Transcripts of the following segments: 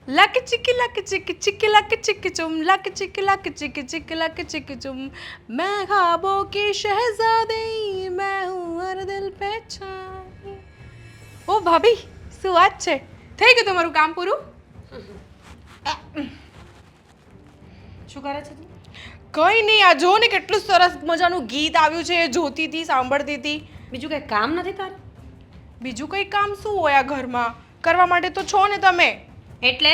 Luck चिक चुम luck चिक चुम मैं ख्वाबों की शहजादी मैं हूँ हर दिल पे छाई। ઓ ભાભી શું વાત છે, થઈ ગયું તમારું કામ પૂરું? શું કરે છે તું? કંઈ નહીં, આ જો ને કેટલું સરસ મજાનું ગીત આવ્યું છે, એ જોતી હતી, સાંભળતી હતી. બીજું કંઈ કામ નથી તારે? બીજું કંઈ કામ શું હોય આ ઘરમાં? કરવા માટે તો છો ને તમે. એટલે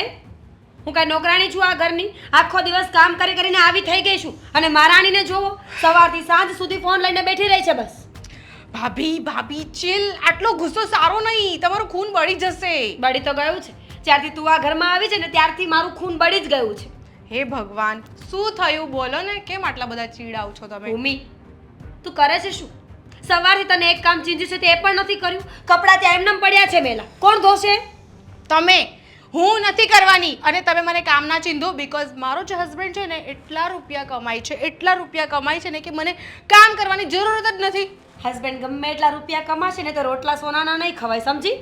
હું કાંઈ નોકરાણી છું આ ઘરની? આખો દિવસ કામ કરી કરીને આવી થઈ ગઈ છું અને મહારાણીને જોવો સવારથી સાંજ સુધી ફોન લઈને બેઠી રહી છે બસ. ભાભી ચિલ, આટલો ગુસ્સો સારો નહીં, તમારું ખૂન બળી જશે. બળી તો ગયું છે. જ્યારથી તું આ ઘરમાં આવી છે ને ત્યારથી મારું ખૂન બળી જ ગયું છે. હે ભગવાન, શું થયું બોલો ને, કેમ આટલા બધા ચીડાવ છો તમે? ભૂમિ, તું કરે છે શું? સવારથી તને એક કામ ચીંધ્યું છે તે પણ નથી કર્યું. કપડાં ત્યાં એમનેમ પડ્યા છે મેલા, કોણ ધોશે? તમે. હું નથી કરવાની. અને તમે મને કામ ના ચીંધો, બીકોઝ મારો જે હસબન્ડ છે ને એટલા રૂપિયા કમાય છે ને કે મને કામ કરવાની જરૂરત જ નથી. હસબન્ડ ગમે એટલા રૂપિયા કમાશે ને તો રોટલા સોનાના નહીં ખવાય, સમજી?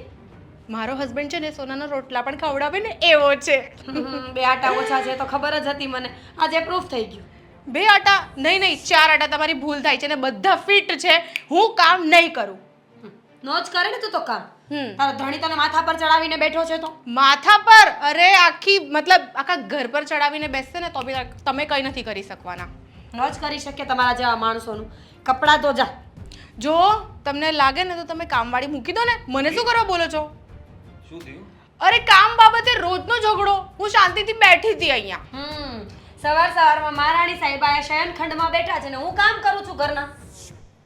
મારો હસબન્ડ છે ને સોનાના રોટલા પણ ખવડાવે ને એવો છે. બે આટા ઓછા છે તો ખબર જ હતી મને, આજે પ્રૂફ થઈ ગયું. 2 આટા નહીં, 4 આટા. તમારી ભૂલ થાય છે ને, બધા ફિટ છે. હું કામ નહીં કરું. નો જ કરે ને તું તો કામ. તારો ધણી તને માથા પર ચડાવીને બેઠો છે તો? માથા પર? અરે આખા ઘર પર ચડાવીને બેસશે ને તો બી તમે કંઈ નથી કરી શકવાના. નો જ કરી શકે તમારા જેવા માણસોનું. કપડાં તો જા. જો તમને લાગે ને તો તમે કામવાળી મૂકી દો ને, મને શું કરવા બોલો છો? શું થયું? અરે કામ બાબતે રોજનો ઝઘડો. હું શાંતિથી બેઠી હતી અહીંયા. સવારમાં મહારાણી સાહેબ આ શયનખંડમાં બેઠા છે ને હું કામ કરું છું ઘરના.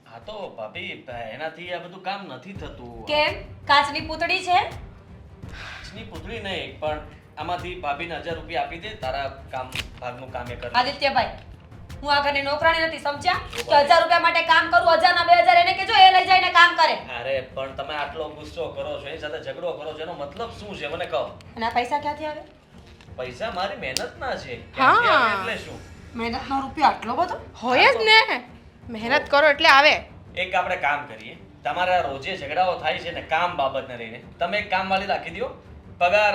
હા તો ભાભી, એનાથી આ બધું કામ નથી થતું. કેમ? કાચની પૂતળી છે? કાચની પૂતળી નહીં, પણ આમાંથી ભાભીને 1000 રૂપિયા આપી દે, તારા કામ ભાગનું કામ એ કરે. આદિત્યભાઈ, હું આ ઘરની નોકરાણી નથી, સમજ્યા? તો 1000 રૂપિયા માટે કામ કરું, 1000 ના 2000 એને કહેજો એ લઈ જઈને કામ કરે. અરે પણ તમે આટલો ગુસ્સો કરો છો, એની સાથે ઝઘડો કરો છો, એનો મતલબ શું છે મને કહો? અને આ પૈસા ક્યાંથી આવે? પૈસા મારી મહેનતના છે. હા. ક્યાંથી આવે એટલે શું? મહેનતનો રૂપિયો આટલો બધો? હોય જ ને, મહેનત કરો એટલે આવે. એક આપણે કામ કરીએ, તમારા રોજે ઝઘડાઓ થાય છે ને કામ બાબતને લઈને, તમે એક કામવાળી રાખી દો, પગાર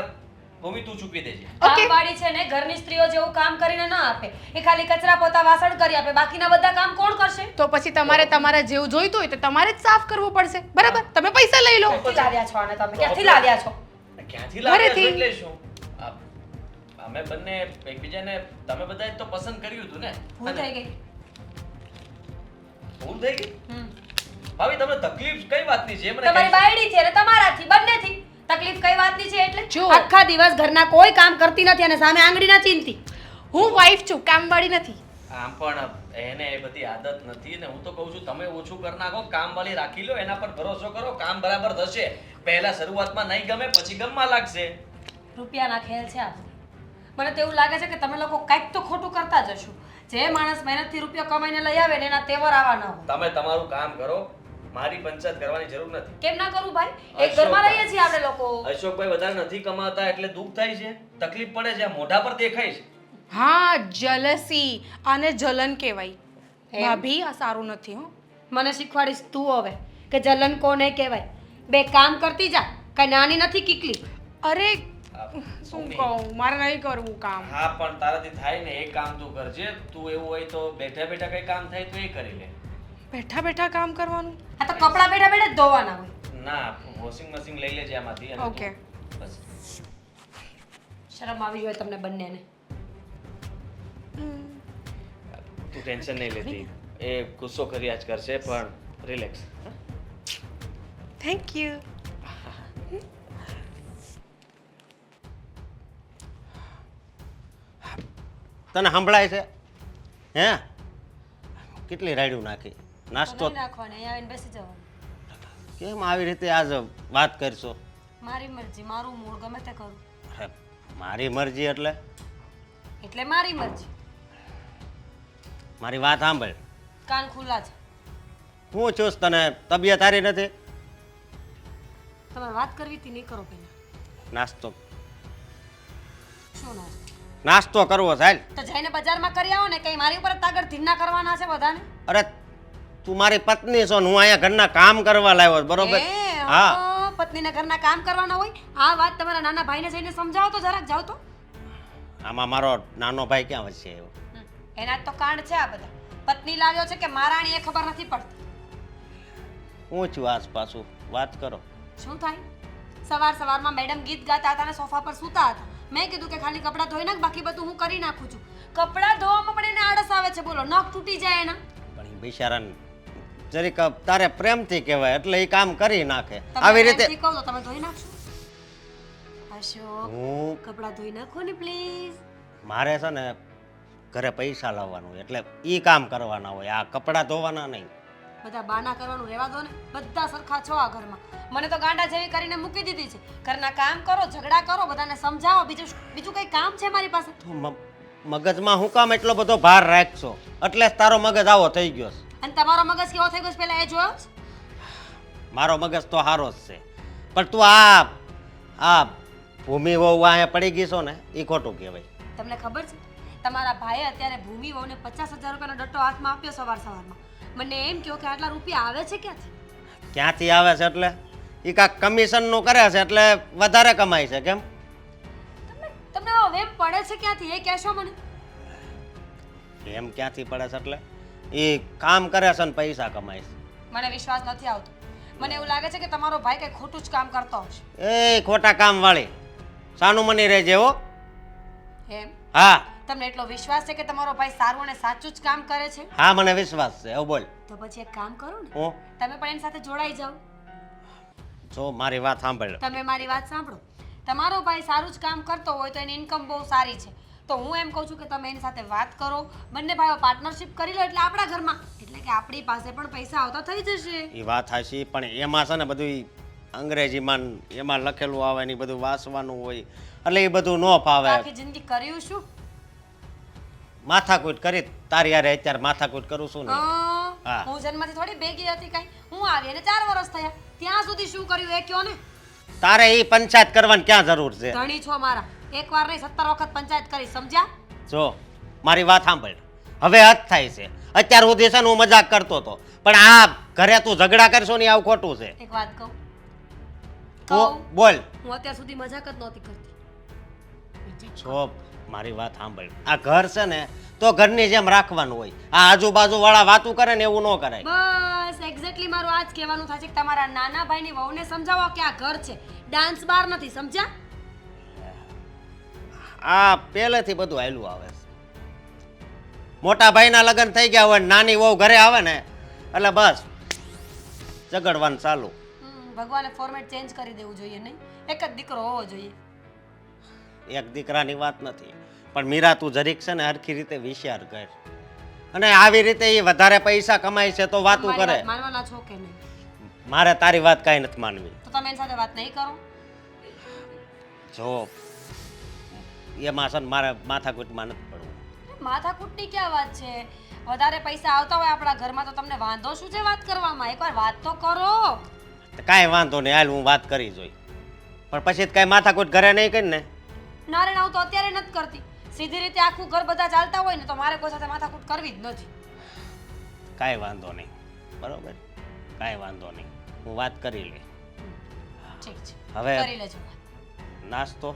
ભૂમિ તું ચૂકવી દેજે. કામવાળી છે ને ઘરની સ્ત્રીઓ જેવું કામ કરીને ન આપે. એ ખાલી કચરા પોતા વાસણ કરી આપે, બાકીના બધા કામ કોણ કરશે? તો પછી તમારે તમારા જેવું જોઈતું હોય તો તમારે જ સાફ કરવું પડશે, બરાબર? તમે પૈસા લઈ લો. ક્યાંથી લાવ્યા છો આને તમે? ક્યાંથી લાવ્યા છો? ક્યાંથી લાવ્યા છો ઘરેથી. એટલે શું? અમે બંને એકબીજાને, તમે બધાએ તો પસંદ કર્યું હતું ને. ભૂલ થઈ ગઈ. ભૂલ થઈ ગઈ? ભાભી તમને તકલીફ કઈ વાતની છે? મને તમારી કહેજો. બાયડીથી અને તમારાથી બંનેથી તકલીફ કઈ વાતની છે એટલે? જો. આખા દિવસ ઘરના કોઈ કામ કરતી નથી અને સામે આંગળી ના ચીંધતી. હું વાઈફ છું, કામવાળી નથી. આમ પણ એને એ બધી આદત નથી ને હું તો કહું છું તમે ઓછું કરી નાખો, કામવાળી રાખી લો, એના પર ભરોસો કરો, કામ બરાબર થશે. પહેલા શરૂઆતમાં નહીં ગમે, પછી ગમવા લાગશે. રૂપિયાના ખેલ છે આ. મને તો એવું લાગે છે કે તમે લોકો કંઈક તો ખોટું કરતા જ હશો. જે માણસ મહેનતથી રૂપિયા કમાઈને લઈ આવે ને એના તેવર આવા ન હોય. તમે તમારું કામ કરો, મારી પંચાયત કરવાની જરૂર નથી. કેમ ના કરું ભાઈ? એક ઘરમાં રહીએ છીએ આપણે લોકો. અશોકભાઈ વધારે નથી કમાતા એટલે દુઃખ થાય છે, તકલીફ પડે છે, આ મોઢા પર દેખાય છે. હા, જલસી અને જલન કહેવાય. ભાભી આ સારું નથી. હો, મને શીખવાડીશ તું હવે કે જલન કોને કહેવાય. બે કામ કરતી જા, કઈ નાની નથી કીકલી. અરે શું કહું, મારે નહીં કરવું કામ. હા પણ તારાથી થાય ને એ કામ તું કરજે. તું એવું હોય તો બેઠા બેઠા કઈ કામ થાય તો એ કરી લે. બેઠા બેઠા કામ કરવાનું? આ તો કપડાં બેઠા બેઠા જ ધોવાના હોય. ના, વોશિંગ મશીન લઈ લેજે આમાંથી અને ઓકે. બસ. શરમ આવી જોઈએ તમને બંનેને. તું ટેન્શન નહીં લેતી, એ ગુસ્સો કર્યા જ કરશે, પણ રિલેક્સ. Thank you. તને સંભળાય છે? હે? કેટલી રાડ્યું નાખી? નાસ્તો નાખવાને અહીંયા આવીને બેસી જવાનું. કેમ આવી રીતે આજ વાત કરશો? મારી મરજી, મારું મૂડ ગમે તે કરું. અરે, મારી મરજી એટલે એટલે મારી મરજી. મારી વાત સાંભળ. કાન ખુલ્લા છે. હું છું તને તબિયત સારી નથી? તમારે વાત કરવી હતી નહીં કરો પેલા. નાસ્તો શું નાસ્તો? નાસ્તો કરવો ચાલ. તો જઈને બજારમાં કરી આવો ને, કઈ મારી ઉપર જ તાગડ ધીરના કરવાના છે બધાને. અરે તું મારી પત્ની છો ને હું અહીંયા ઘરના કામ કરવા લાવ્યો છું, બરોબર? હા. પત્નીને ઘરના કામ કરવાના હોય? આ વાત તમારા નાના ભાઈને જઈને સમજાવો તો જરાક, જાઓ તો. આમાં મારો નાનો ભાઈ ક્યાં વચ્ચે આવ્યો? એના જ તો કાંડ છે આ બધા. પત્ની લાવ્યો છે કે મહારાણી એ ખબર નથી પડતી. હું છું આસપાસું વાત કરો. શું થાય? સવારમાં મેડમ ગીત ગાતા હતા અને સોફા પર સૂતા હતા. મેં કીધું કે ખાલી કપડાં ધોઈ નાખ, બાકી બધું હું કરી નાખું છું. કપડાં ધોવામાં પણ એને આળસ આવે છે, બોલો, નખ તૂટી જાય એના. પણ એ બિચારાને જરીક તારે પ્રેમથી કહેવાય એટલે એ કામ કરી નાખે. તમે આવી રીતે પ્રેમથી કહો તો તમે ધોઈ નાખશો? અશોક, હું કપડાં ધોઈ નાખો ને પ્લીઝ. મારે છે ને ઘરે પૈસા લાવવાનું હોય એટલે એ કામ કરવાના હોય, આ કપડાં ધોવાના નહીં. બધા બાના કરવાનું રહેવા દો ને. બધા સરખા છો આ ઘરમાં. મને તો ગાંડા જેવી કરીને મૂકી દીધી છે. ઘરના કામ કરો, ઝઘડા કરો, બધાને સમજાવો. બીજું કઈ કામ છે મારી પાસે? તો મગજમાં હું કામ એટલો બધો ભાર રાખશો? એટલે જ તારો મગજ આવો થઈ ગયો છે. અને તમારો મગજ કેવો થઈ ગયો છે પહેલા એ જોયો છે? મારો મગજ તો સારો જ છે, પણ તું આ ભૂમિ વહુ અહીંયા પડી ગઈ છો ને એ ખોટું કહેવાય. તમને ખબર છે તમારા ભાઈએ અત્યારે ભૂમિ વહુને 50,000 રૂપિયાનો ડટ્ટો હાથમાં આપ્યો સવારમાં. મને એમ કહ્યો કે આટલા રૂપિયા આવે છે ક્યાંથી? ક્યાંથી આવે છે એટલે એ કાંક કમિશનનું કરે છે એટલે વધારે કમાય છે. કેમ? તમને હવે એમ પડે છે ક્યાંથી એ કહેશો મને? એમ ક્યાંથી પડે છે એટલે એ કામ કરે છે ને પૈસા કમાય છે. મને વિશ્વાસ નથી આવતો. મને એવું લાગે છે કે તમારો ભાઈ કંઈ ખોટું જ કામ કરતો હશે. એ ખોટા કામ વાળી સાનું મની રહેજે હો. એમ? હા તમને એટલો વિશ્વાસ છે કે તમારો ભાઈ સારું અને સાચું જ કામ કરે છે? હા મને વિશ્વાસ છે. હવે બોલ. તો પછી એક કામ કરો ને, હું તમે પણ એની સાથે જોડાઈ જાઓ. જો મારી વાત સાંભળ. તમે મારી વાત સાંભળો. તમારો ભાઈ સારું જ કામ કરતો હોય તો એની ઇન્કમ બહુ સારી છે. તો હું એમ કહું છું કે તમે એની સાથે વાત કરો, બંને ભાઈઓ પાર્ટનરશિપ કરી લો, એટલે આપણા ઘરમાં, એટલે કે આપણી પાસે પણ પૈસા આવતા થઈ જશે. એ વાત હાચી, પણ એમાં છે ને બધું અંગ્રેજીમાં એમાં લખેલું આવે ને ઈ બધું વાંચવાનું હોય એટલે એ બધું ન ફાવે. આખી જિંદગી કર્યું શું? માથાકૂટ કરી તારી યારે અત્યારે માથાકૂટ કરું છું ને. હા. હું જન્મથી થોડી ભેગી હતી કઈ. હું આવી અને 4 વર્ષ થયા. ત્યાં સુધી શું કર્યું એ કયો ને. તારે એ પંચાયત કરવાની ક્યાં જરૂર છે? ધણી છો મારા. એકવાર નહીં 17 વખત પંચાયત કરી, સમજ્યા? જો મારી વાત સાંભળ, હવે હદ થાય છે. અત્યાર સુધી છે ને હું મજાક કરતો હતો, પણ આ ઘરે તું ઝઘડા કરશો ને આવું ખોટું છે. એક વાત કહું? તું બોલ. હું અત્યાર સુધી મજાક જ નહોતી કરતી. જો મારી વાત સાંભળ, આ ઘર છે ને તો ઘરની જેમ રાખવાનું હોય. આ આજુબાજુ વાળા વાતું કરે ને એવું ન કરાય. બસ એક્ઝેક્ટલી મારું આજ કહેવાનું થાય છે કે તમારા નાના ભાઈની વહુને સમજાવો કે આ ઘર છે, ડાન્સ બાર નથી, સમજ્યા? આ પહેલેથી બધું હાલ્યું આવે છે. મોટા ભાઈના લગ્ન થઈ ગયા હોય, નાની વહુ ઘરે આવે ને એટલે બસ ઝઘડવાનું ચાલુ. ભગવાને ફોર્મેટ ચેન્જ કરી દેવું જોઈએ નહીં? એક જ દીકરો હોવો જોઈએ. એક દીકરાની વાત નથી, પણ મીરા તું જરીક છે ને હરખી રીતે વિચાર કર. અને આવી રીતે એ વધારે પૈસા કમાય છે તો વાતું મારી કરે. વાત માનવાના છો કે નહીં? મારે તારી વાત કાંઈ નથી માનવી. તો તમે એની સાથે વાત નહીં કરો. જો એમાં છે ને મારે માથાકૂટમાં નથી પડવું. માથાકૂટની ક્યાં વાત છે? વધારે પૈસા આવતા હોય આપણા ઘરમાં તો તમને વાંધો શું છે વાત કરવામાં? એકવાર વાત તો કરો. કાંઈ વાંધો નહીં, હાલ હું વાત કરી જોઈ, પણ પછી કાંઈ માથાકૂટ ઘરે નહીં કરી ને. નારાયણ હું તો અત્યારે નથી કરતી. સીધી રીતે આખું ઘર બધા ચાલતા હોય ને તો મારે કોઈ સાથે માથાકૂટ કરવી જ નથી. કાંઈ વાંધો નહીં, બરોબર? કાંઈ વાંધો નહીં, હું વાત કરી લે. ઠીક છે, હવે કરી લેજો વાત. નાસ્તો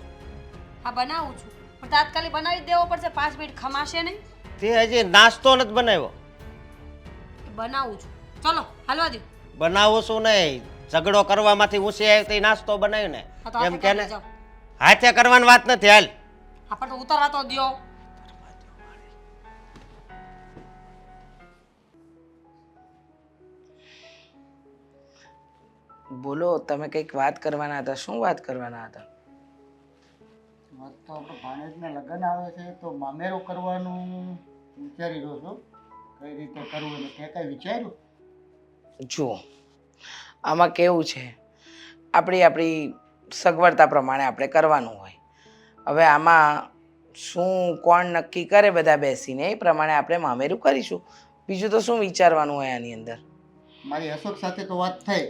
હા બનાવું છું, પણ તાત્કાલિક બનાવી જ દેવો પડશે. 5 મિનિટ ખમાશે નહીં? તે હજી નાસ્તો નથી બનાવ્યો. બનાવું છું, ચલો હાલવા દો. બનાવું છું નહીં, ઝઘડો કરવામાંથી ઊંચી આવી તો નાસ્તો બનાવ્યો ને હા તો એમ આપણે કે કરી ને. જાઓ. હાથે કરવાની વાત નથી. હાલ આપણે તો ઉતરવા તો દ્યો. બોલો, તમે કંઈક વાત કરવાના હતા. શું વાત કરવાના હતા? વાત તો આપણે ભાણેજના લગ્ન આવે છે તો મામેરો કરવાનું વિચારી રહ્યો છું. કઈ રીતે કરવું એટલે તે કાંઈ વિચાર્યું? જુઓ, આમાં કેવું છે, આપણી સગવડતા પ્રમાણે આપણે કરવાનું હોય. હવે આમાં શું કોણ નક્કી કરે બધા બેસીને એ પ્રમાણે આપણે મામેરું કરીશું. બીજું તો શું વિચારવાનું હોય આની અંદર? મારી અશોક સાથે તો વાત થઈ.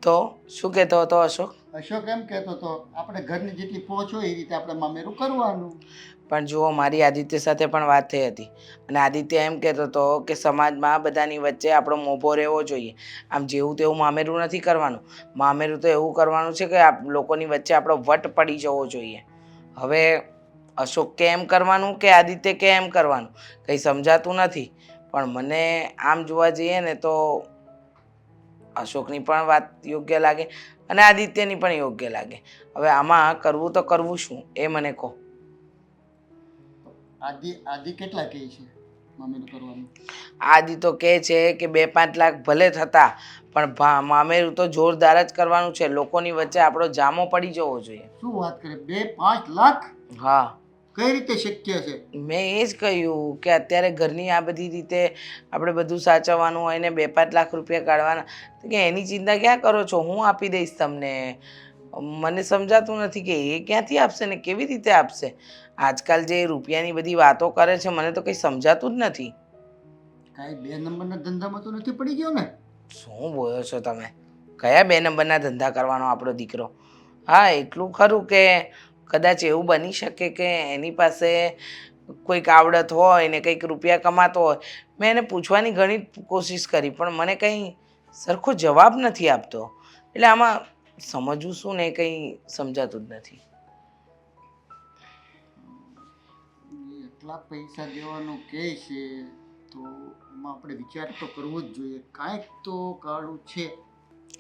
તો શું કહેતો હતો અશોક? અશોક એમ કહેતો હતો આપણે ઘરની જેટલી પહોંચ હોય એ રીતે આપણે મામેરું કરવાનું. પણ જુઓ, મારી આદિત્ય સાથે પણ વાત થઈ હતી અને આદિત્ય એમ કહેતો હતો કે સમાજમાં બધાની વચ્ચે આપણો મોભો રહેવો જોઈએ. આમ જેવું તેવું મામેરું નથી કરવાનું. મામેરું તો એવું કરવાનું છે કે લોકોની વચ્ચે આપણો વટ પડી જવો જોઈએ. હવે અશોક કે એમ કરવાનું કે આદિત્ય કે એમ કરવાનું કંઈ સમજાતું નથી. પણ મને આમ જોવા જઈએ ને તો અશોકની પણ વાત યોગ્ય લાગે અને આદિત્યની પણ યોગ્ય લાગે. હવે આમાં કરવું તો કરવું શું એ મને કહો. આદિ કેટલા કહે છે મામેરું કરવાનું? આદિ તો કહે છે કે 2-5 લાખ ભલે થતા પણ મામેરું તો જોરદાર જ કરવાનું છે. લોકોની વચ્ચે આપણો જામો પડી જવો જોઈએ. શું વાત કરે, 2-5 લાખ? હા, કઈ રીતે શક્ય છે? મેં એ જ કહ્યું કે અત્યારે ઘરની આ બધી રીતે આપણે બધું સાચવવાનું હોય ને 2-5 લાખ રૂપિયા કાઢવાના, તો કે એની ચિંતા ક્યાં કરો છો, હું આપી દઈશ તમને. મને સમજાતું નથી કે એ ક્યાંથી આપશે ને કેવી રીતે આપશે. આજકાલ જે રૂપિયાની બધી વાતો કરે છે મને તો કંઈ સમજાતું જ નથી. કાંઈ 2 નંબરના ધંધામાં તો નથી પડી ગયો ને? શું બોલો છો તમે? કયા 2 નંબરના ધંધા કરવાનો આપણો દીકરો? હા, એટલું ખરું કે કદાચ એવું બની શકે કે એની પાસે કોઈક આવડત હોય ને કંઈક રૂપિયા કમાતો હોય. મેં એને પૂછવાની ઘણી કોશિશ કરી પણ મને કંઈ સરખો જવાબ નથી આપતો. એટલે આમાં સમજવું શું ને કંઈ સમજાતું જ નથી. એટલા પૈસા દેવાનું કહે છે તો એમાં આપણે વિચાર તો કરવો જ જોઈએ. કાંઈક તો કાળું છે.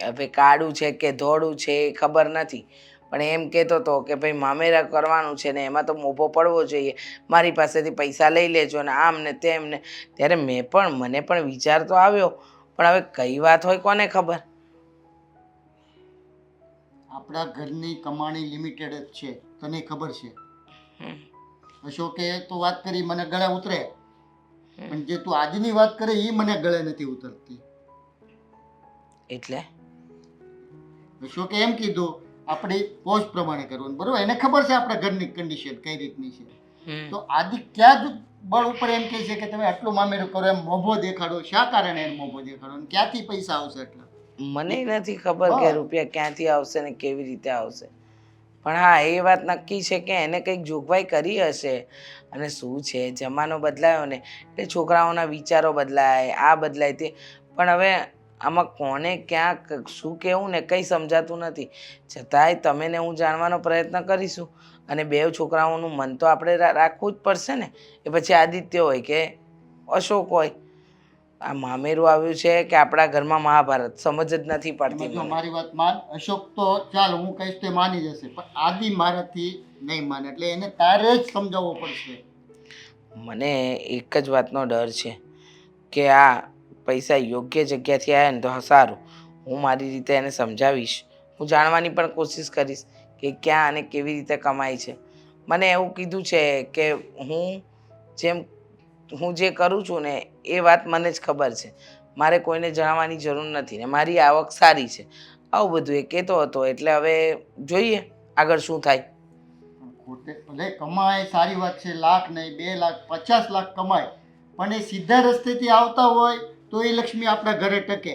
હવે કાળું છે કે ધોળું છે એ ખબર નથી પણ એમ કહેતો હતો કે ભાઈ મામેરા કરવાનું છે ને એમાં તો મોભો પડવો જોઈએ, મારી પાસેથી પૈસા લઈ લેજો ને આમ ને તેમ ને. ત્યારે મને પણ વિચાર તો આવ્યો પણ હવે કઈ વાત હોય કોને ખબર. આપણા ઘરની કમાણી લિમિટેડ જ છે, તને ખબર છે. અશોકે તો વાત કરી મને ગળે ઉતરે પણ જે તું આજની વાત કરે એ મને ગળે નથી ઉતરતી. એટલે અશોકે એમ કીધું આપણી પોસ્ટ પ્રમાણે કરવાનું, બરોબર? એને ખબર છે આપણા ઘરની કન્ડિશન કઈ રીતની છે. તો આદિ ક્યાં જ બળ ઉપર એમ કહે છે કે તમે આટલું મામેરું કરો, એમ મોભો દેખાડો. શા કારણે એમ મોભો દેખાડો અને ક્યાંથી પૈસા આવશે? એટલા મને નથી ખબર કે રૂપિયા ક્યાંથી આવશે ને કેવી રીતે આવશે. પણ હા, એ વાત નક્કી છે કે એને કંઈક જોગવાઈ કરી હશે. અને શું છે, જમાનો બદલાયો ને એટલે છોકરાઓના વિચારો બદલાય, આ બદલાય તે. પણ હવે આમાં કોને ક્યાં શું કહેવું ને કંઈ સમજાતું નથી. છતાંય તમે ને હું જાણવાનો પ્રયત્ન કરીશું અને 2 છોકરાઓનું મન તો આપણે રાખવું જ પડશે ને. એ પછી આદિત્ય હોય કે અશોક હોય. આ મામેરું આવ્યું છે કે આપણા ઘરમાં મહાભારત, સમજ જ નથી પડતી જો મને. મારી વાત માન. અશોક તો ચાલ હું કહીશ તે માની જશે પણ આદિ મારાથી નહીં માને, એટલે એને તારે જ સમજાવવો પડશે. મને એક જ વાતનો ડર છે કે આ પૈસા યોગ્ય જગ્યાથી આવ્યા ને તો સારું. હું મારી રીતે એને સમજાવીશ. હું જાણવાની પણ કોશિશ કરીશ કે ક્યાં અને કેવી રીતે કમાય છે. મને એવું કીધું છે કે હું જે કરું છું ને એ વાત મને જ ખબર છે. મારે કોઈને જણાવવાની જરૂર નથી ને મારી આવક સારી છે. આવું બધું એ કહેતો હતો. એટલે હવે જોઈએ આગળ શું થાય. ખોટે ભલે કમાય સારી વાત છે, લાખ નહીં 2 લાખ 50 લાખ કમાય પણ એ સીધા રસ્તેથી આવતા હોય તો એ લક્ષ્મી આપણા ઘરે ટકે.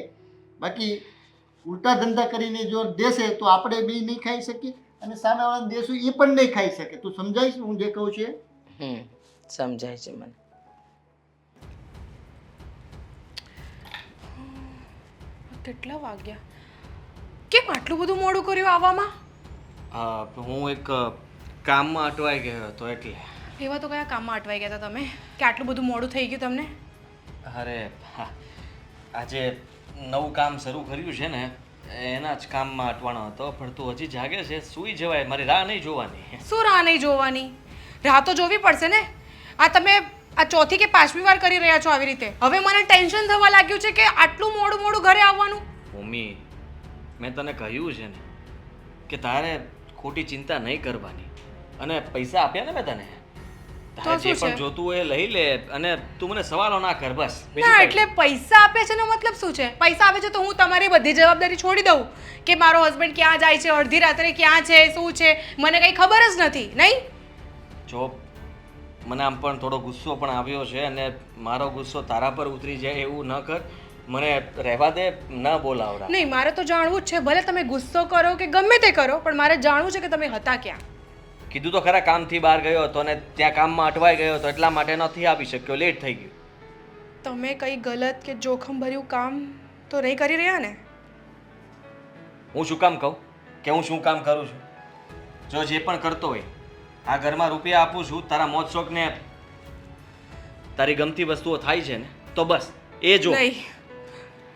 બાકી ઉલટા ધંધા કરીને જો દેશે તો આપણે બી નહીં ખાઈ શકીએ અને સામેવાળાને દેશું એ પણ નહીં ખાઈ શકે. તું સમજાઈશ હું જે કહું છું? સમજાય છે મને. કેટલા વાગ્યા? કેમ આટલું બધું મોડું કર્યું આવવામાં? હું એક કામમાં અટવાઈ ગયો હતો એટલે. એવા તો કયા કામમાં અટવાઈ ગયા હતા તમે કે આટલું બધું મોડું થઈ ગયું તમને? અરે આજે નવું કામ શરૂ કર્યું છે ને એના જ કામમાં અટવાનો હતો. પણ તું હજી જાગે છે, સૂઈ જવાય, મારી રાહ નહીં જોવાની. શું રાહ નહીં જોવાની? રાહ તો જોવી પડશે ને. આ તમે આ 4થી કે 5મી વાર કરી રહ્યા છો આવી રીતે. હવે મને ટેન્શન થવા લાગ્યું છે કે આટલું મોડું મોડું ઘરે આવવાનું. મમ્મી, મેં તને કહ્યું છે ને કે તારે ખોટી ચિંતા નહીં કરવાની. અને પૈસા આપ્યા ને મેં તને, તારે જે પણ જોતું હોય એ લઈ લે અને તું મને સવાલો ના કર બસ. ના એટલે પૈસા આપે છે એનો મતલબ શું છે? પૈસા આપે છે તો હું તમારી બધી જવાબદારી છોડી દઉં કે મારો હસબન્ડ ક્યાં જાય છે, અડધી રાત્રે ક્યાં છે, શું છે, મને કંઈ ખબર જ નથી નહીં? જો મને આમ પણ થોડો ગુસ્સો પણ આવ્યો છે અને મારો ગુસ્સો તારા પર ઉતરી જાય એવું ન કર. મને રહેવા દે, ન બોલાવડા. નહીં, મારે તો જાણવું જ છે. ભલે તમે ગુસ્સો કરો કે ગમે તે કરો, પણ મારે જાણવું છે કે તમે હતા ક્યાં. કીધું તો ખરા, કામથી બહાર ગયો હતો ને ત્યાં કામમાં અટવાઈ ગયો હતો, એટલા માટે નથી આવી શક્યો, લેટ થઈ ગયું. તમે કંઈ ગલત કે જોખમભર્યું કામ તો નહીં કરી રહ્યા ને? હું શું કામ કહું કે હું શું કામ કરું છું? જો જે પણ કરતો હોય, આ ઘરમાં રૂપિયા આપું છું, તારા મોજ શોખને તારી ગમતી વસ્તુઓ થાય છે ને, તો બસ એ જો. નહીં,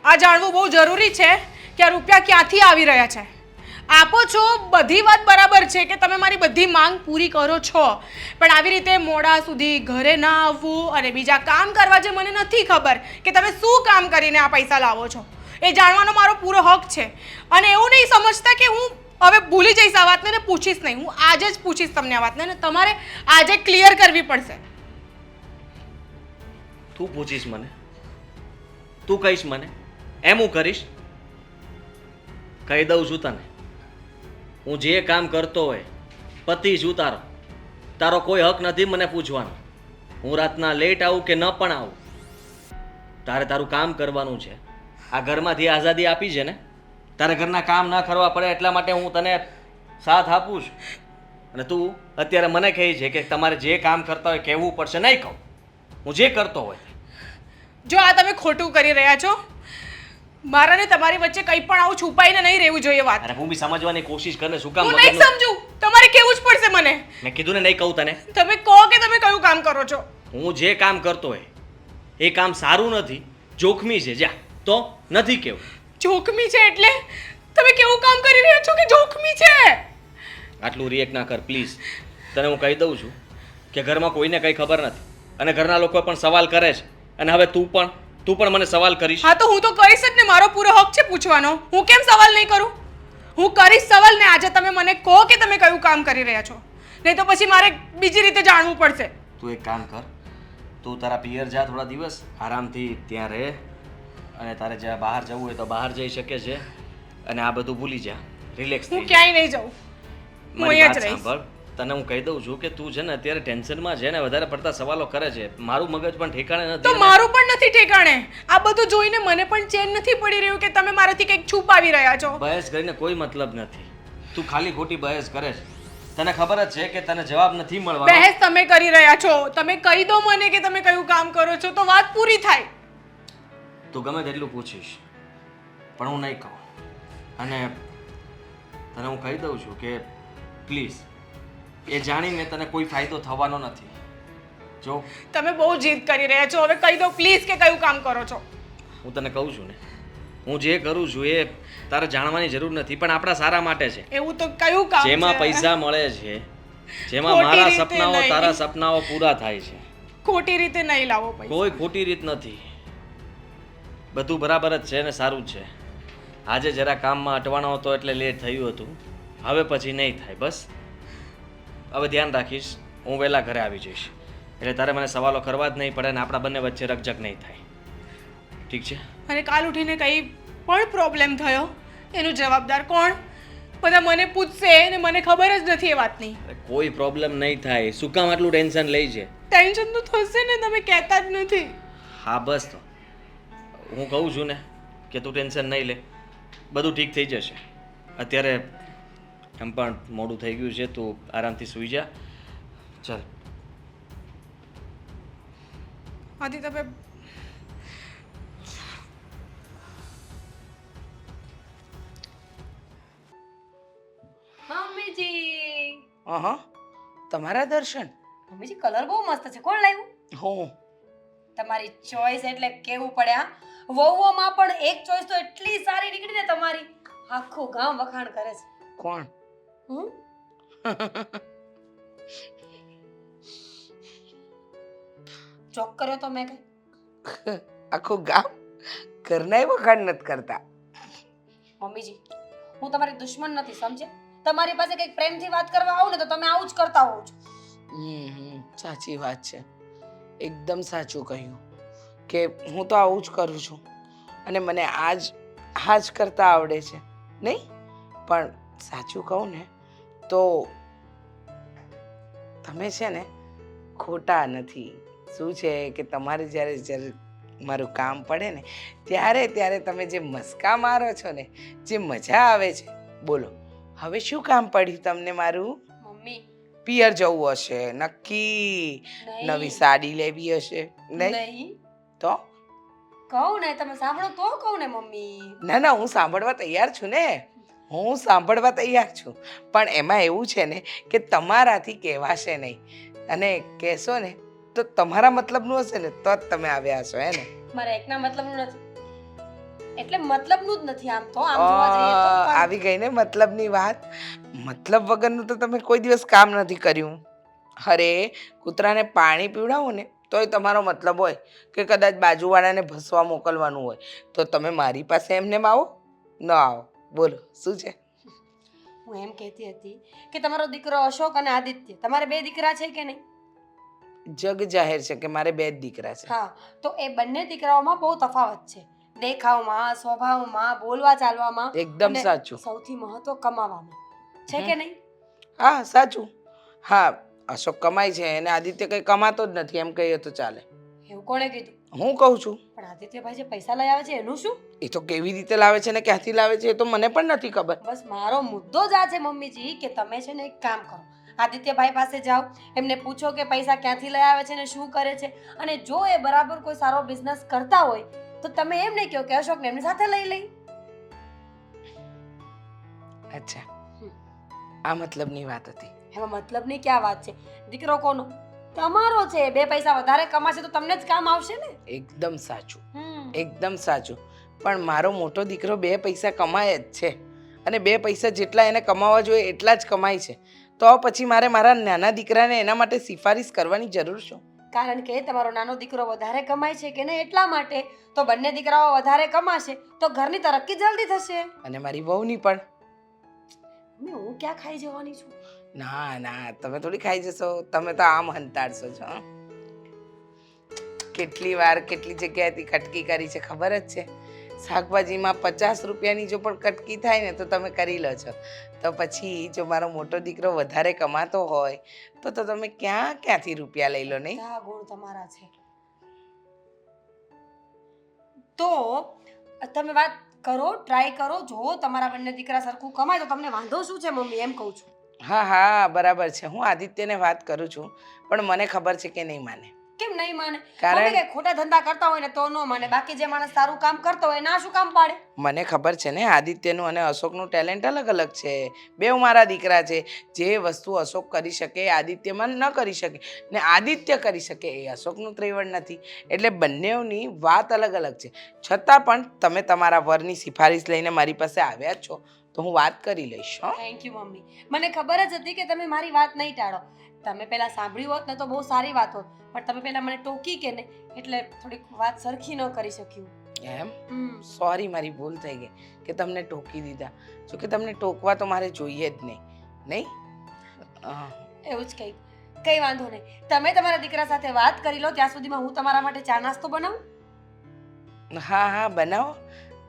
આ જાણવું બહુ જરૂરી છે કે આ રૂપિયા ક્યાંથી આવી રહ્યા છે. આપો છો, બધી વાત બરાબર છે કે તમે મારી બધી માંગ પૂરી કરો છો, પણ આવી રીતે મોડા સુધી ઘરે ના આવવું અને બીજા કામ કરવા જે મને નથી ખબર કે તમે શું કામ કરીને આ પૈસા લાવો છો, એ જાણવાનો મારો પૂરો હક છે. અને એવું નહીં સમજતા કે હું હવે ભૂલી જઈશ આ વાતને ને પૂછીશ નહીં. હું આજે જ પૂછીશ તમને આ વાતને, અને તમારે આજે ક્લિયર કરવી પડશે. તું પૂછીશ મને? તું કહીશ મને? એમ હું કરીશ? કહી દઉં છું તને, હું જે કામ કરતો હોય, પતિ છું તારો, તારો કોઈ હક નથી મને પૂછવાનો. હું રાતના લેટ આવું કે ન પણ આવું, તારે તારું કામ કરવાનું છે. આ ઘરમાંથી આઝાદી આપી છે ને, તારે ઘરના કામ ના કરવા પડે એટલા માટે હું તને સાથ આપું છું. અને તું અત્યારે મને કહે છે કે તમારે જે કામ કરતા હોય કહેવું પડશે. નહીં કહું, હું જે કરતો હોય. જો આ તમે ખોટું કરી રહ્યા છો. મારા ને તમારી વચ્ચે કંઈ પણ આવું છુપાઈને નહીં રહેવું જોઈએ વાત. અરે હું બી સમજવાની કોશિશ કરે, શું કામ હું નહીં મગજનું- સમજુ. તમારે કેવું જ પડશે મને. મેં કીધું ને નહીં કહું તને. તમે કહો કે તમે કયું કામ કરો છો. હું જે કામ કરતો હોય એ કામ સારું નથી, જોખમી છે. જા તો નથી કેવું. જોખમી છે એટલે તમે કેવું કામ કરી રહ્યા છો કે જોખમી છે? આટલું રિએક્ટ ના કર પ્લીઝ. તને હું કહી દઉં છું કે ઘરમાં કોઈને કંઈ ખબર નથી, અને ઘરના લોકો પણ સવાલ કરે છે, અને હવે તું પણ મને સવાલ કરીશ. હા, તો હું તો કરીશ જ ને. મારો પૂરો હક છે પૂછવાનો. હું કેમ સવાલ નહીં કરું? હું કરીશ સવાલ ને. આજે તમે મને કહો કે તમે કયું કામ કરી રહ્યા છો, નહીં તો પછી મારે બીજી રીતે જાણવું પડશે. તું એક કામ કર, તું તારા પિયર જા થોડા દિવસ, આરામથી ત્યાં રહે, અને તારે જ્યાં બહાર જવું હોય તો બહાર જઈ શકે છે, અને આ બધું ભૂલી જા, રિલેક્સ થઈ હું જા. ક્યાંય નહીં જાઉં. હું મારી અહીંયા જ વાત રહીશ. સાંભળ, તને હું કહી દઉં છું કે તું છે ને અત્યારે ટેન્શનમાં છે ને વધારે પડતા સવાલો કરે છે. મારું મગજ પણ ઠેકાણે તો નથી. મારું પણ નથી ઠેકાણે. આ બધું જોઈને મને પણ ચેન નથી પડી રહ્યું કે તમે મારાથી કંઈક છુપાવી રહ્યા છો. બહેસ કરીને કોઈ મતલબ નથી. તું ખાલી ખોટી બહેસ કરે છે. તને ખબર જ છે કે તને જવાબ નથી મળવાનો. બહેસ તમે કરી રહ્યા છો. તમે કહી દો મને કે તમે કયું કામ કરો છો તો વાત પૂરી થાય. તું ગમે તેટલું પૂછીશ પણ હું નહીં કહું. અને તને હું કહી દઉં છું કે પ્લીઝ એ જાણીને તને કોઈ ફાયદો થવાનો નથી. જો તમે બહુ જીદ કરી રહ્યા છો. હવે કહી દો પ્લીઝ કે કયું કામ કરો છો. હું તને કહું છું ને, હું જે કરું છું એ તારે જાણવાની જરૂર નથી, પણ આપણા સારા માટે છે. એવું તો કયું કામ જેમાં છે? પૈસા મળે છે, જેમાં ખોટી મારા રીતે સપનાઓ નહીં. તારા સપનાઓ પૂરા થાય છે. ખોટી રીતે નહીં લાવો પૈસા. કોઈ ખોટી રીત નથી, બધું બરાબર જ છે ને સારું જ છે. આજે જરા કામમાં અટવાનો હતો એટલે લેટ થયું હતું, હવે પછી નહીં થાય. બસ હવે ધ્યાન રાખીશ, હું વહેલા ઘરે આવી જઈશ, એટલે તારે મને સવાલો કરવા જ નહીં પડે ને આપણા બંને વચ્ચે રકઝક નહીં થાય. ઠીક છે? અને કાલ ઉઠીને કંઈ પણ પ્રોબ્લેમ થયો એનું જવાબદાર કોણ? બધા મને પૂછશે ને મને ખબર જ નથી એ વાતની. અરે કોઈ પ્રોબ્લેમ નહીં થાય, શું કામ આટલું ટેન્શન લઈ છે? ટેન્શન તો થશે ને, તમે કહેતા જ નથી. હા બસ, તો હું કહું છું ને કે તું ટેન્શન નહીં લે, બધું ઠીક થઈ જશે. અત્યારે એમ પણ મોડું થઈ ગયું છે, તું આરામથી સૂઈ જા. ચાલ. આથી તમે મમ્મીજી, તમારા દર્શન? મમ્મીજી કલર બહુ મસ્ત છે. કોણ લાવ્યું? હું. તમારી ચોઈસ એટલે કેવું પડે. હા, વહુઓમાં પણ એક ચોઈસ તો એટલી સારી નીકળી ને તમારી, આખું ગામ વખાણ કરે છે. કોણ? હમ? ચોક કર્યો તો મેં કઈ? આખું ગામ ઘરના વખાણ નથી કરતા. મમ્મીજી, હું તમારી દુશ્મન નથી, સમજે? તમારી પાસે કંઈક પ્રેમથી વાત કરવા આવું ને તો તમે આવું જ કરતા હોવ છો. સાચી વાત છે. એકદમ સાચું કહ્યું કે હું તો આવું જ કરું છું, અને મને આ જ કરતા આવડે છે નહીં. પણ સાચું કહું ને તો તમે છે ને ખોટા નથી. શું છે કે તમારે જ્યારે મારું કામ પડે ને ત્યારે તમે જે મસ્કા મારો છો ને, જે મજા આવે છે, બોલો હવે શું કામ પડ્યું તમને મારું? મમ્મી પિયર જવું હશે નક્કી, નહીં. નવી સાડી લેવી હશે નહીં નહીં તો? કહું ને, તમે સાંભળો તો કહું ને મમ્મી. ના હું સાંભળવા તૈયાર છું ને, હું સાંભળવા તૈયાર છું, પણ એમાં એવું છે ને કે તમારાથી કહેવાશે નહીં, અને કહેશો ને તો તમારા મતલબનું હશે ને તો જ તમે આવ્યા હશો હે ને? મારા એકના મતલબનું નથી, એટલે મતલબનું જ નથી. આમ તો આમ જોવા જઈએ તો પણ આવી ગઈ ને મતલબની વાત. મતલબ વગરનું તો તમે કોઈ દિવસ કામ નથી કર્યું. અરે કૂતરાને પાણી પીવડાવો ને તોય તમારો મતલબ હોય કે કદાચ બાજુવાળાને ભસવા મોકલવાનું હોય, તો તમે મારી પાસે એમને આવો ન આવો? બોલો શું છે? હું એમ કહેતી હતી કે તમારો દીકરો અશોક અને આદિત્ય, તમારે 2 દીકરા છે કે નહીં? જગ જાહેર છે કે મારે 2 જ દીકરા છે. હા, તો એ બંને દીકરાઓમાં બહુ તફાવત છે, દેખાવમાં, સ્વભાવમાં, બોલવા ચાલવામાં, એકદમ અને સાચું. સૌથી મહત્વ કમાવામાં. છે કે નહીં? હા સાચું. હા અશોક કમાય છે અને આદિત્ય કંઈ કમાતો જ નથી, એમ કહીએ તો ચાલે. એવું કોણે કીધું? હું કહું છું. પણ આદિત્યભાઈ જે પૈસા લઈ આવે છે એનું શું? એ તો કેવી રીતે લાવે છે ને ક્યાંથી લાવે છે એ તો મને પણ નથી ખબર. બસ મારો મુદ્દો જ આ છે મમ્મીજી કે તમે છે ને એક કામ કરો, આદિત્યભાઈ પાસે જાઓ, એમને પૂછો કે પૈસા ક્યાંથી લઈ આવે છે ને શું કરે છે, અને જો એ બરાબર કોઈ સારો બિઝનેસ કરતા હોય તો તમે એમ નહીં કહો કે અશોકને એમની સાથે લઈ લઈ. અચ્છા, આ મતલબની વાત હતી. એમાં મતલબની ક્યાં વાત છે? દીકરો કોનો? તમારો છે. 2 પૈસા વધારે કમાશે તો તમને જ કામ આવશે ને. એકદમ સાચું, હમ. એકદમ સાચું. પણ મારો મોટો દીકરો 2 પૈસા કમાય જ છે, અને 2 પૈસા જેટલા એને કમાવા જોઈએ એટલા જ કમાય છે, તો પછી મારે મારા નાના દીકરાને એના માટે સિફારિશ કરવાની જરૂર શું? કારણ કે તમારો નાનો દીકરો વધારે કમાય છે કે નહીં એટલા માટે. તો બંને દીકરાઓ વધારે કમાશે તો ઘરની તરક્કી જલ્દી થશે. અને મારી વહુની પણ. હું ક્યાં ખાઈ જવાની છું? ના તમે થોડી ખાઈ જશો, તમે તો આમ હંતાડશો છો. કેટલી વાર કેટલી જગ્યાએથી કટકી કરી છે ખબર જ છે. શાકભાજીમાં 50 રૂપિયાની જો પણ કટકી થાય ને તો તમે કરી લો છો, તો પછી જો મારો મોટો દીકરો વધારે કમાતો હોય તો તમે ક્યાંથી રૂપિયા લઈ લો નહીં? બધા ગુણ તમારા છે. તો તમે વાત કરો, ટ્રાય કરો, જો તમારા બંને દીકરા સરખું કમાય તો તમને વાંધો શું છે મમ્મી? એમ કહું છું. હા બરાબર છે. હું આદિત્યને વાત કરું છું, પણ મને ખબર છે કે નહીં માને. કેમ નહીં માને? કારણ- મમ્મી, કે ખોટા ધંધા કરતા હોય ને તો ન માને, બાકી જે માણસ સારું કામ કરતો હોય ના શું કામ પાડે? મને ખબર છે ને આદિત્યનું અને અશોકનું ટેલેન્ટ અલગ અલગ છે. 2 મારા દીકરા છે. જે વસ્તુ અશોક કરી શકે આદિત્યમાં ન કરી શકે, ને આદિત્ય કરી શકે એ અશોકનું ત્રેવડ નથી. એટલે બંનેની વાત અલગ અલગ છે. છતાં પણ તમે તમારા વરની સિફારિશ લઈને મારી પાસે આવ્યા જ છો તો હું વાત કરી લઈશ. Thank you mummy. મને ખબર જ હતી કે તમે મારી વાત નહીં ટાળો. તમે પહેલા સાંભળ્યું હોત ને તો બહુ સારી વાત હોત, પણ તમે પહેલા મને ટોકી કે ને એટલે થોડીક વાત સરખી ન કરી શક્યું. એમ હમ. સોરી, મારી ભૂલ થઈ ગઈ કે તમને ટોકી દીધા. જો કે તમને ટોકવા તો મારે જોઈએ જ નહીં. એવું જ કઈ વાંધો નહીં. તમે તમારા દીકરા સાથે વાત કરી લો, ત્યાં સુધીમાં હું તમારા માટે ચા નાસ્તો બનાવું. હા બનાવો.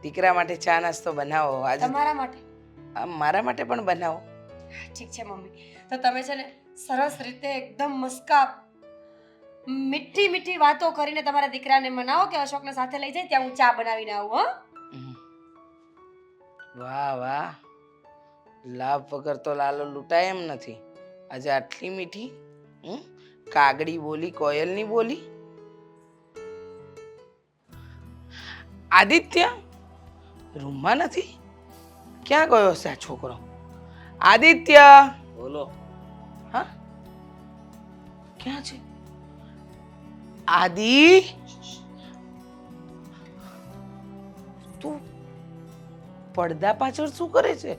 દીકરા માટે ચા નાસ્તો બનાવો. આજે તમારા માટે? મારા માટે પણ બનાવો. ઠીક છે મમ્મી. તો તમે છે ને સરસ રીતે એકદમ મસ્કા મીઠી વાતો કરીને તમારા દીકરાને મનાવો કે અશોકને સાથે લઈ જાય, ત્યાં હું ચા બનાવીને આવું. વાહ, લાભ વગર તો લાલો લૂંટાય એમ નથી. આજે આટલી મીઠી કાગડી બોલી, કોયલની બોલી. આદિત્ય રૂમમાં નથી? ક્યાં ગયો છે આ છોકરો? આદિત્ય! બોલો. હા, ક્યાં છે આદિ? તું પડદા પાછળ શું કરે છે?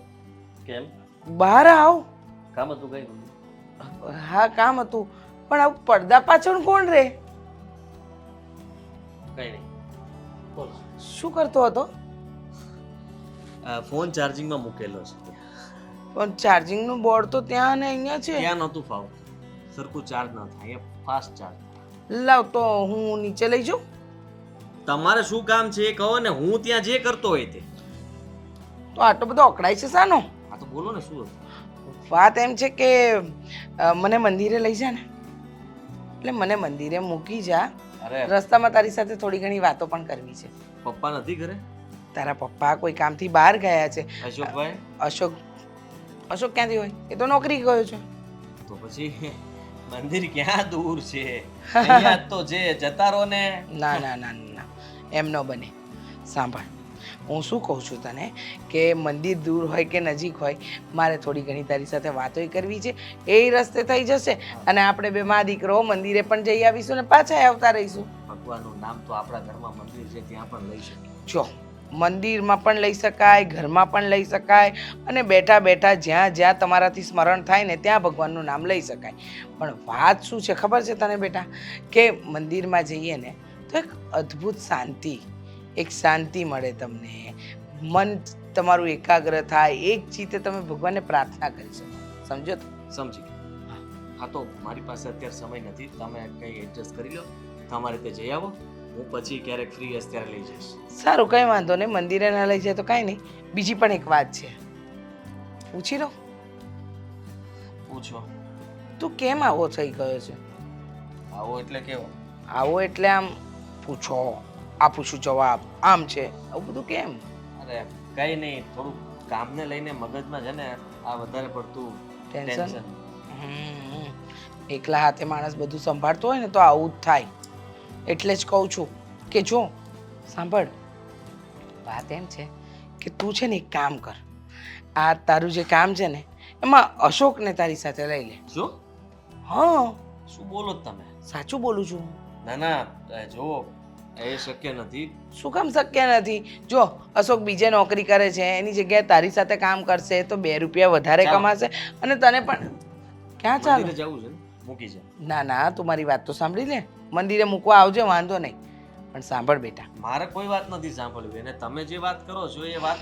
કેમ? બહાર આવ. કામ હતું કઈ? હા કામ હતું, પણ આ પડદા પાછળ કોણ રે? કઈ નહીં. બોલો. શું કરતો હતો? ફોન ચાર્જિંગમાં મૂકેલો છે. પણ ચાર્જિંગ નું બોર્ડ તો ત્યાં ને અહીંયા છે. ત્યાં નહોતું ફાવતું, સરખું ચાર્જ ન થાય, ફાસ્ટ ચાર્જ. લાવ તો હું નીચે લઈ જાઉં. તમારે શું કામ છે એ કહો ને, હું ત્યાં જે કરતો હોય તે. તો આટલો બધો અકળાય છે શાનો? હા તો બોલો ને શું હતું? વાત એમ છે કે મને મંદિરે લઈ જા ને, એટલે મને મંદિરે મૂકી જા. અરે રસ્તામાં તારી સાથે થોડી ઘણી વાતો પણ કરવી છે. પપ્પા નથી ઘરે? તારા પપ્પા કોઈ કામથી બહાર ગયા છે. અશોકભાઈ? અશોક અશોક ક્યાંથી હોય? એ તો નોકરી ગયો છે. તો પછી મંદિર ક્યાં દૂર છે? અહીંયા જ તો જે જતા રહો ને. ના ના ના ના, એમ ન બને. સાંભળ, હું શું કહું છું તને કે મંદિર દૂર હોય કે નજીક હોય, મારે થોડી ઘણી તારી સાથે વાતોય કરવી છે. એ રસ્તે થઈ જશે અને આપણે બે મા દીકરો મંદિરે પણ જઈ આવીશું ને પાછા આવતા રહીશું. ભગવાનનું નામ તો આપણા ઘરમાં મંદિર છે ત્યાં પણ લઈ શકીએ. જો મંદિરમાં પણ લઈ શકાય, ઘરમાં પણ લઈ શકાય અને બેઠા બેઠા જ્યાં જ્યાં તમારાથી સ્મરણ થાય ને ત્યાં ભગવાનનું નામ લઈ શકાય. પણ વાત શું છે ખબર છે તને બેટા, કે મંદિરમાં જઈએ ને તો એક અદ્ભુત શાંતિ, એક શાંતિ મળે તમને. મન તમારું એકાગ્ર થાય, એક ચિત્તે તમે ભગવાનને પ્રાર્થના કરી શકો. સમજો તો? સમજી ગયો. હા તો મારી પાસે અત્યારે સમય નથી, તમે કંઈ એડજસ્ટ કરી લો, તમારી રીતે જઈ આવો. હું પછી ક્યારેક ફ્રી હશે ત્યારે લઈ જઈશ. સારું, કંઈ વાંધો નહીં. મંદિરે ના લઈ જાય તો કાંઈ નહીં. બીજી પણ એક વાત છે, પૂછી લો. પૂછો. તું કેમ આવો થઈ ગયો છે? આવો એટલે કેવો? આવો એટલે આમ પૂછો, આપું છું જવાબ, આમ છે, આવું બધું કેમ? અરે કંઈ નહીં, થોડું કામને લઈને મગજમાં છે ને આ વધારે પડતું ટેન્શન? ટેન્શન. એકલા હાથે માણસ બધું સંભાળતો હોય ને તો આવું જ થાય. એટલે જ કહું છું કે જો સાંભળ, વાત એમ છે કે તું છે ને એક કામ કર. આ તારું જે કામ છે ને એમાં અશોકને તારી સાથે લઈ લે. શું? હા, શું બોલો છો તમે? સાચું બોલું છું. ના ના, જો એ શક્ય નથી. શું કામ શક્ય નથી? જો અશોક બીજે નોકરી કરે છે, એની જગ્યાએ તારી સાથે કામ કરશે તો 2 રૂપિયા વધારે ચાલો. કમાશે અને તને પણ. ક્યાં ચાલે? મંદિરે જવું છે ને, મૂકી છે. ના ના, તું મારી વાત તો સાંભળી લે. મંદિરે મૂકવા આવજે, વાંધો નહીં. પણ સાંભળ બેટા, મારે કોઈ વાત નથી સાંભળવી, અને તમે જે વાત કરો છો એ વાત,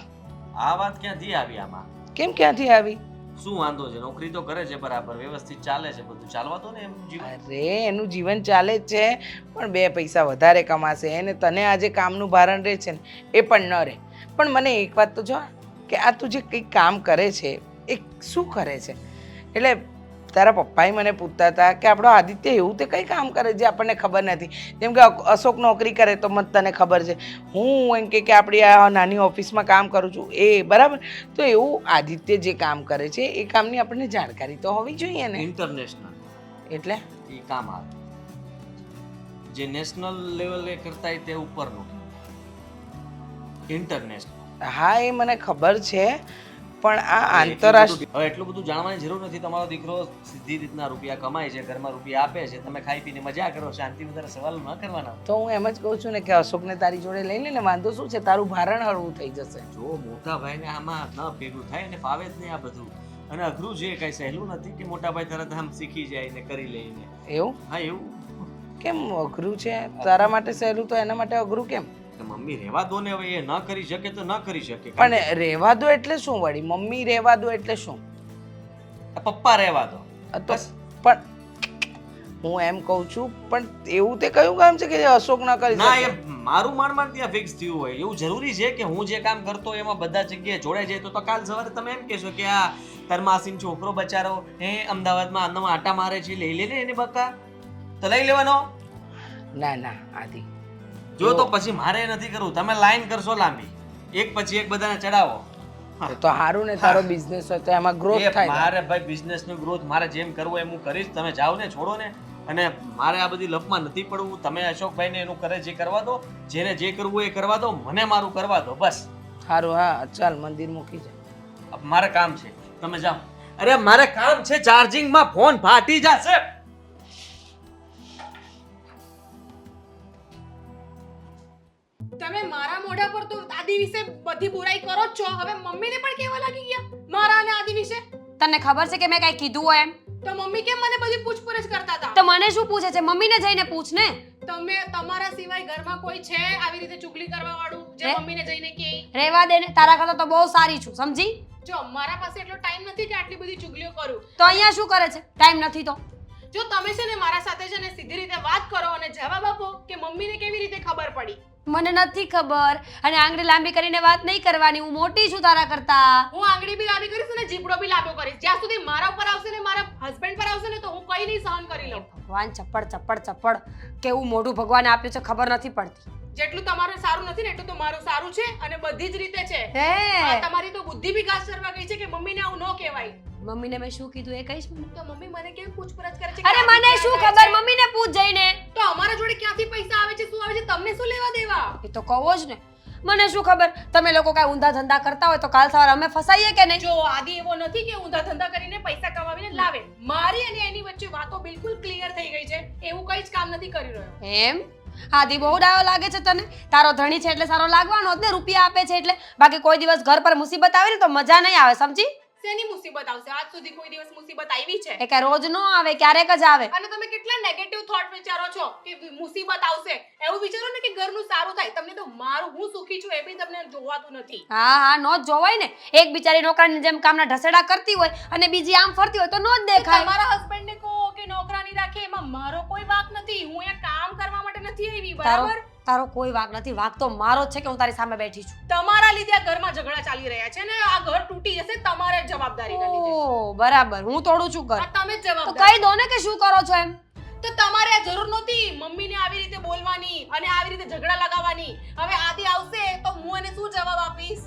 આ વાત ક્યાંથી આવી આમાં? કેમ ક્યાંથી આવી? શું વાંધો છે? નોકરી તો કરે છે બરાબર, વ્યવસ્થિત ચાલે છે બધું, ચાલવા દો ને એમનું જીવન. અરે એનું જીવન ચાલે જ છે, પણ 2 પૈસા વધારે કમાશે અને તને આજે કામનું ભારણ રહે છે ને એ પણ ન રહે. પણ મને એક વાત તો જો કે આ તું જે કંઈક કામ કરે છે એ શું કરે છે? એટલે તારા પપ્પાએ મને પૂછતા હતા કે આપણો આદિત્ય એવું તે કંઈ કામ કરે જે આપણને ખબર નથી. જેમ કે અશોક નોકરી કરે તો મને તને ખબર છે, હું એમ કે આપણી આ નાની ઓફિસમાં કામ કરું છું એ બરાબર. તો એવું આદિત્ય જે કામ કરે છે એ કામની આપણને જાણકારી તો હોવી જોઈએ ને. ઇન્ટરનેશનલ એટલે એ કામ આવે, જે નેશનલ લેવલે કરતા હોય તે ઉપરનું ઇન્ટરનેશનલ. હા એ મને ખબર છે, પણ આ આંતરરાષ્ટ્રીય હવે એટલું બધું જાણવાની જરૂર નથી. તમારો દીકરો સીધી રીતના રૂપિયા કમાય છે, ઘરમાં રૂપિયા આપે છે, તમે ખાઈ પીને મજા કરો, શાંતિ વધારે સવાલ ન કરવાના. તો હું એમ જ કહું છું ને કે અશોકને તારી જોડે લઈ લે ને, વાંધો શું છે? તારું ભારણ હળવું થઈ જશે. જો મોટા ભાઈને આમાં ન ભેગું થાય ને ફાવે જ નહીં આ બધું, અને અઘરું છે, કઈ સહેલું નથી કે મોટા ભાઈ તરત આમ શીખી જાય ને કરી લઈને. એવું હા એવું કેમ અઘરું છે? તારા માટે સહેલું તો એના માટે અઘરું કેમ? કે મમ્મી રહેવા દો ને, હવે એ ન કરી શકે તો ન કરી શકે. પણ રહેવા દો એટલે શું વળી? મમ્મી રહેવા દો એટલે શું? પપ્પા રહેવા દો તો પણ હું એમ કહું છું, પણ એવું તે કયું કામ છે કે જે અશોક ના કરી ના. શકે? એ મારું માંડ ત્યાં ફિક્સ થયું હોય એવું જરૂરી છે કે હું જે કામ કરતો હોય એમાં બધા જગ્યાએ જોડાઈ જાય? તો કાલ સવારે તમે એમ કહેશો કે આ તાર માસીનો છોકરો બચારો અમદાવાદમાં આંદામાં આટા મારે છે, લઈ લે ને એને બકા, તો લઈ લેવાનો. ના ના આદિ, જો તો પછી મારે નથી કરવું, તમે લાઈન કરશો લાંબી, એક પછી એક બધાને ચડાવો. એ તો સારું ને, તારો બિઝનેસ હોય તો એમાં ગ્રોથ થાય. મારે ભાઈ બિઝનેસ નો ગ્રોથ મારે જેમ કરવો એમ હું કરીશ. તમે જાઓ ને, છોડો ને, અને મારે આ બધી લપમાં નથી પડવું. તમે અશોકભાઈને એનું કરે જે કરવા દો, જેને જે કરવું એ કરવા દો, મને મારું કરવા દો, બસ. સારું, હા ચાલ મંદિર મૂકી જાય. મારે કામ છે, તમે જાઓ. અરે મારે કામ છે, ચાર્જિંગમાં ફોન ફાટી જશે. તમે મારા મોઢા પર તો આદિ વિશે બધી બુરાઈ કરો જ છો, હવે મમ્મીને પણ કેવા લાગી ગયા મારા અને આદિ વિશે? તને ખબર છે કે મેં કાંઈ કીધું હોય એમ? તો મમ્મી કેમ મને બધી પૂછપરછ કરતા હતા? તો મને શું પૂછે છે? મમ્મીને જઈને પૂછ ને. તમે તમારા સિવાય ઘરમાં કોઈ છે આવી રીતે ચુગલી કરવા વાળું જે મમ્મીને જઈને કહે? રહેવા દે ને, તારા કરતા તો બહુ સારી છું, સમજી? જો મારા પાસે એટલો ટાઈમ નથી કે આટલી બધી ચુગલીઓ કરું. તો અહીંયા શું કરે છે? ટાઈમ નથી તો જો તમે છે ને મારા સાથે છે ને સીધી રીતે વાત કરો અને જવાબ આપો કે મમ્મીને કેવી રીતે ખબર પડી. મને નથી ખબર, અને આંગળી લાંબી કરીને વાત નહીં કરવાની. હું મોટી છું તારા કરતા. હું આંગળી બી લાંબી કરીશ અને જીભડો બી લાંબો કરીશ. જ્યાં સુધી મારા ઉપર આવશે ને મારા હસબન્ડ પર આવશે ને તો હું કઈ નહીં સહન કરી લઉં. ભગવાન ચપ્પડ કેવું મોઢું ભગવાને આપ્યું છે ખબર નથી પડતી. જેટલું તમારું સારું નથી ને એટલું તો મારું સારું છે અને બધી જ રીતે છે. હે આ તમારી તો બુદ્ધિ બી ઘાસ ચરવા ગઈ છે કે મમ્મીને આવું ન કહેવાય. મમ્મીને મેં શું કીધું એ કહીશ મને? તો મમ્મી મને કેમ પૂછપરછ કરે છે? અરે મને શું ખબર, મમ્મીને પૂછ જઈને. તો અમારા જોડે ક્યાંથી પૈસા આવે છે, શું આવે છે, તમને શું લેવા દેવા? એ તો કહો જ ને, મને શું ખબર. તમે લોકો કાંઈ ઊંધા ધંધા કરતા હોય તો કાલ સવારે અમે ફસાઈએ કે નહીં? જો આદિ એવો નથી કે ઊંધા ધંધા કરીને પૈસા કમાવીને લાવે. મારી અને એની વચ્ચે વાતો બિલકુલ ક્લિયર થઈ ગઈ છે. એવું કઈ જ કામ નથી કરી રહ્યો. એમ? આદિ બહુ ડાયો લાગે છે તને. તારો ધણી છે એટલે સારો લાગવાનો જ ને, રૂપિયા આપે છે એટલે. બાકી કોઈ દિવસ ઘર પર મુસીબત આવે ને તો મજા નહીં આવે, સમજી? શેની મુસીબત આવશે? આજ સુધી કોઈ દિવસ મુસીબત આવી છે? એ કાંઈ રોજ નો આવે, ક્યારેક જ આવે. અને તમે કેટલા નેગેટિવ થોટ વિચારો છો કે મુસીબત આવશે. એવું વિચારો ને કે ઘરનું સારું થાય. તમને તો મારું હું સુખી છું એ બી તમને જોવાતું નથી. હા નો જ જોવાય ને. એક બિચારી નોકરાની જેમ કામના ઢસેડા કરતી હોય અને બીજી આમ ફરતી હોય તો નો જ દેખાય. તમારા હસબન્ડને કહો કે નોકરાની રાખે, એમાં મારો કોઈ વાંક નથી. હું અહીંયા કામ કરવા માટે નથી આવી, બરાબર? તારો કોઈ વાંક નથી. વાંક તો મારો જ છે કે હું તારી સામે બેઠી છું. તમારા લીધે આ ઘરમાં ઝઘડા ચાલી રહ્યા છે ને આ ઘર તૂટી જશે તમારે જ જવાબદારીના લીધે. ઓ બરાબર, હું તોડું છું ઘર. આ તમે જ તો જવાબદાર. કહી દો ને કે શું કરો છો એમ. તો તમારે આ જરૂર નહોતી મમ્મીને આવી રીતે બોલવાની અને આવી રીતે ઝઘડા લગાવવાની. હવે આદિ આવશે તો હું એને શું જવાબ આપીશ?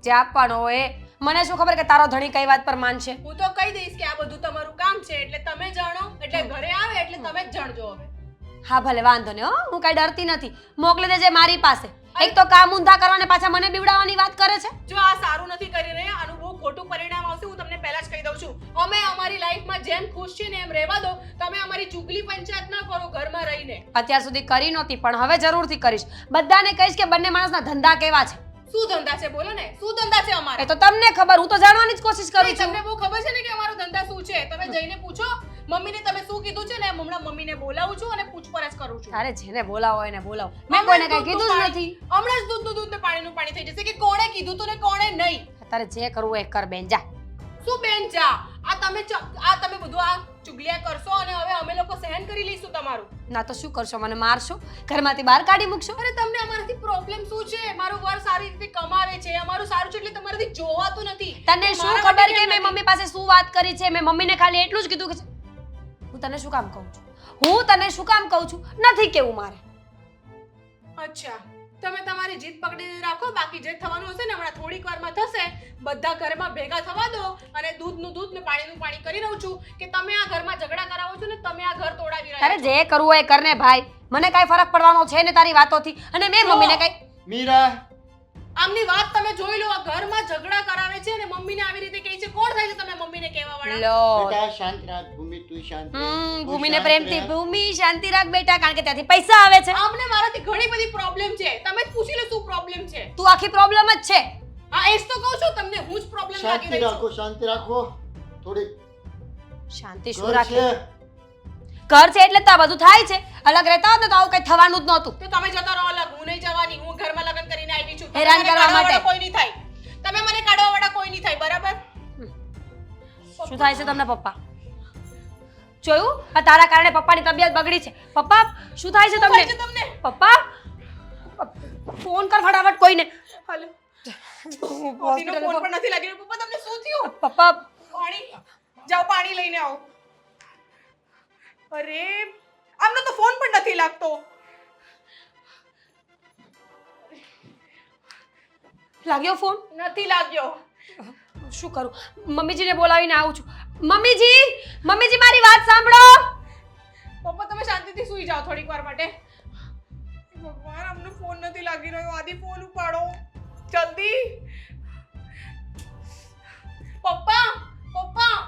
જે આપવાનો હોય એ. મને શું ખબર કે તારો ધણી કઈ વાત પર માનશે. હું તો કહી દઈશ કે આ બધું તમારું કામ છે એટલે તમે જાણો. એટલે ઘરે આવે એટલે તમે જ જાણજો. હવે હા ભલે, વાંધો નહીં હો, હું કઈ ડરતી નથી. મોકલી દેજે મારી પાસે. એક તો કામ ઊંધા કરવાને પાછા મને બીવડાવવાની વાત કરે છે. જો આ સારું નથી કરી રહ્યા, આનું બહુ ખોટું પરિણામ આવશે. હું તમને પહેલા જ કહી દઉં છું. અમે અમારી લાઈફમાં જેમ ખુશ છીએ ને એમ રહેવા દો. તમે અમારી ચુગલી પંચાયત ન કરો ઘરમાં રહીને. અત્યાર સુધી કરી નહોતી પણ હવે જરૂરથી કરીશ. બધાને કહીશ કે બંને માણસના ધંધા કેવા છે. શું ધંધા છે બોલો ને? શું ધંધા છે અમારે? એ તો તમને ખબર, હું તો જાણવાની જ કોશિશ કરું છું. તમને બહુ ખબર છે ને કે અમારો ધંધા શું છે. તમે જઈને પૂછો મમ્મીને તમે શું કીધું છે ને. હમણાં મમ્મીને બોલાવું છું અને પૂછપરછ કરું છું. તારે જેને બોલાવો એને બોલાવો. મેં કોઈને કઈ કીધું જ નથી. હમણાં જ દૂધ ને પાણીનું પાણી થઈ જશે કે કોણે કીધું તું ને કોણે નહીં. તારે જે કરવું એ કર બેન, જા. શું બેન જા? આ તમે બધું આ ચુગલિયા કરશો અને હવે અમે લોકો સહન કરી લઈશું તમારું. ના તો શું કરશો? મને મારશો? ઘરમાંથી બહાર કાઢી મૂકશો? અરે તમને અમારાથી પ્રોબ્લેમ શું છે? મારું વર સારી રીતે કમાવે છે, અમારું સારું છે એટલે તમારાથી જોવાતું નથી. તને શું ખબર કે મેં મમ્મી પાસે શું વાત કરી છે? મેં મમ્મીને ખાલી એટલું જ કીધું કે હું તને શું કામ કહું છું? હું તને શું કામ કહું છું? નથી કેવું મારે. અચ્છા, તમે તમારી જીત પકડીને રાખો. બાકી જે થવાનું હશે ને હમણાં થોડીક વારમાં થશે. બધા ઘરમાં ભેગા થવા દો અને દૂધનું દૂધ ને પાણીનું પાણી કરી રહું છું કે તમે આ ઘરમાં ઝઘડા કરાવો છો ને તમે આ ઘર તોડાવી રહ્યા તારે જે કરવું હોય એ કરને ભાઈ. મને કાંઈ ફરક પડવાનો છે ને તારી વાતોથી. અને મેં મમ્મીને કઈ મીરા, આમની વાત તમે જોઈ લો. આ ઘરમાં ઝઘડા કરાવે છે અને મમ્મીને આવી રીતે કહે છે. કોણ થાય છે તમે મમ્મીને કહેવા વાળા? લો બેટા શાંત રાખ. ભૂમિ તું શાંત રાખ. તું ભૂમિને શાંત પ્રેમથી રાખ. ભૂમિ ભૂમિ શાંતિ રાખ બેટા, કારણ કે ત્યાંથી પૈસા આવે છે. આમને મારાથી ઘણી બધી પ્રોબ્લેમ છે. તમે જ પૂછી લો શું પ્રોબ્લેમ છે. તું આખી પ્રોબ્લેમ જ છે. હા એ જ તો કહું છું તમને. હું જ પ્રોબ્લેમ લાગી શાંતિ રહી છું. રાખો, શાંતિ રાખો. થોડી શાંતિ શું ઘર રાખે? છે. ઘર છે એટલે તો આ બધું થાય છે. અલગ રહેતા હોત ને તો આવું કઈ થવાનું જ નહોતું. તો તમે જતા રહો અલગ. હું નહીં જવાની. હું ઘરમાં લગ્ન કરીને આવી છું. તમે હેરાન મને કરવા કાઢવા માટે. વાળા કોઈ નહીં થાય. તમે મને કાઢવા વાળા કોઈ નહીં થાય, બરાબર? શું થાય છે તમને પપ્પા? જોયું? આ તારા કારણે પપ્પાની તબિયત બગડી છે. પપ્પા શું થાય છે શું થાય છે તમને? તમને? પપ્પા ફોન કર ફટાફટ કોઈને. હાલો. ઓતીનો ફોન પણ નથી લાગી રહ્યો. પપ્પા તમને શું થયું? પપ્પા પાણી જાઓ, પાણી લઈને આવો. અરે આમનો તો ફોન પણ નથી લાગતો. લાગ્યો ફોન? નથી લાગ્યો. શું કરું? મમ્મીજીને બોલાવીને આવું છું. મમ્મીજી, મમ્મીજી મારી વાત સાંભળો. પપ્પા તમે શાંતિથી સૂઈ જાઓ થોડીક વાર માટે. ભગવાન આમનો ફોન નથી લાગી રહ્યો. આદિ ફોન ઉપાડો જલ્દી. પપ્પા, પપ્પા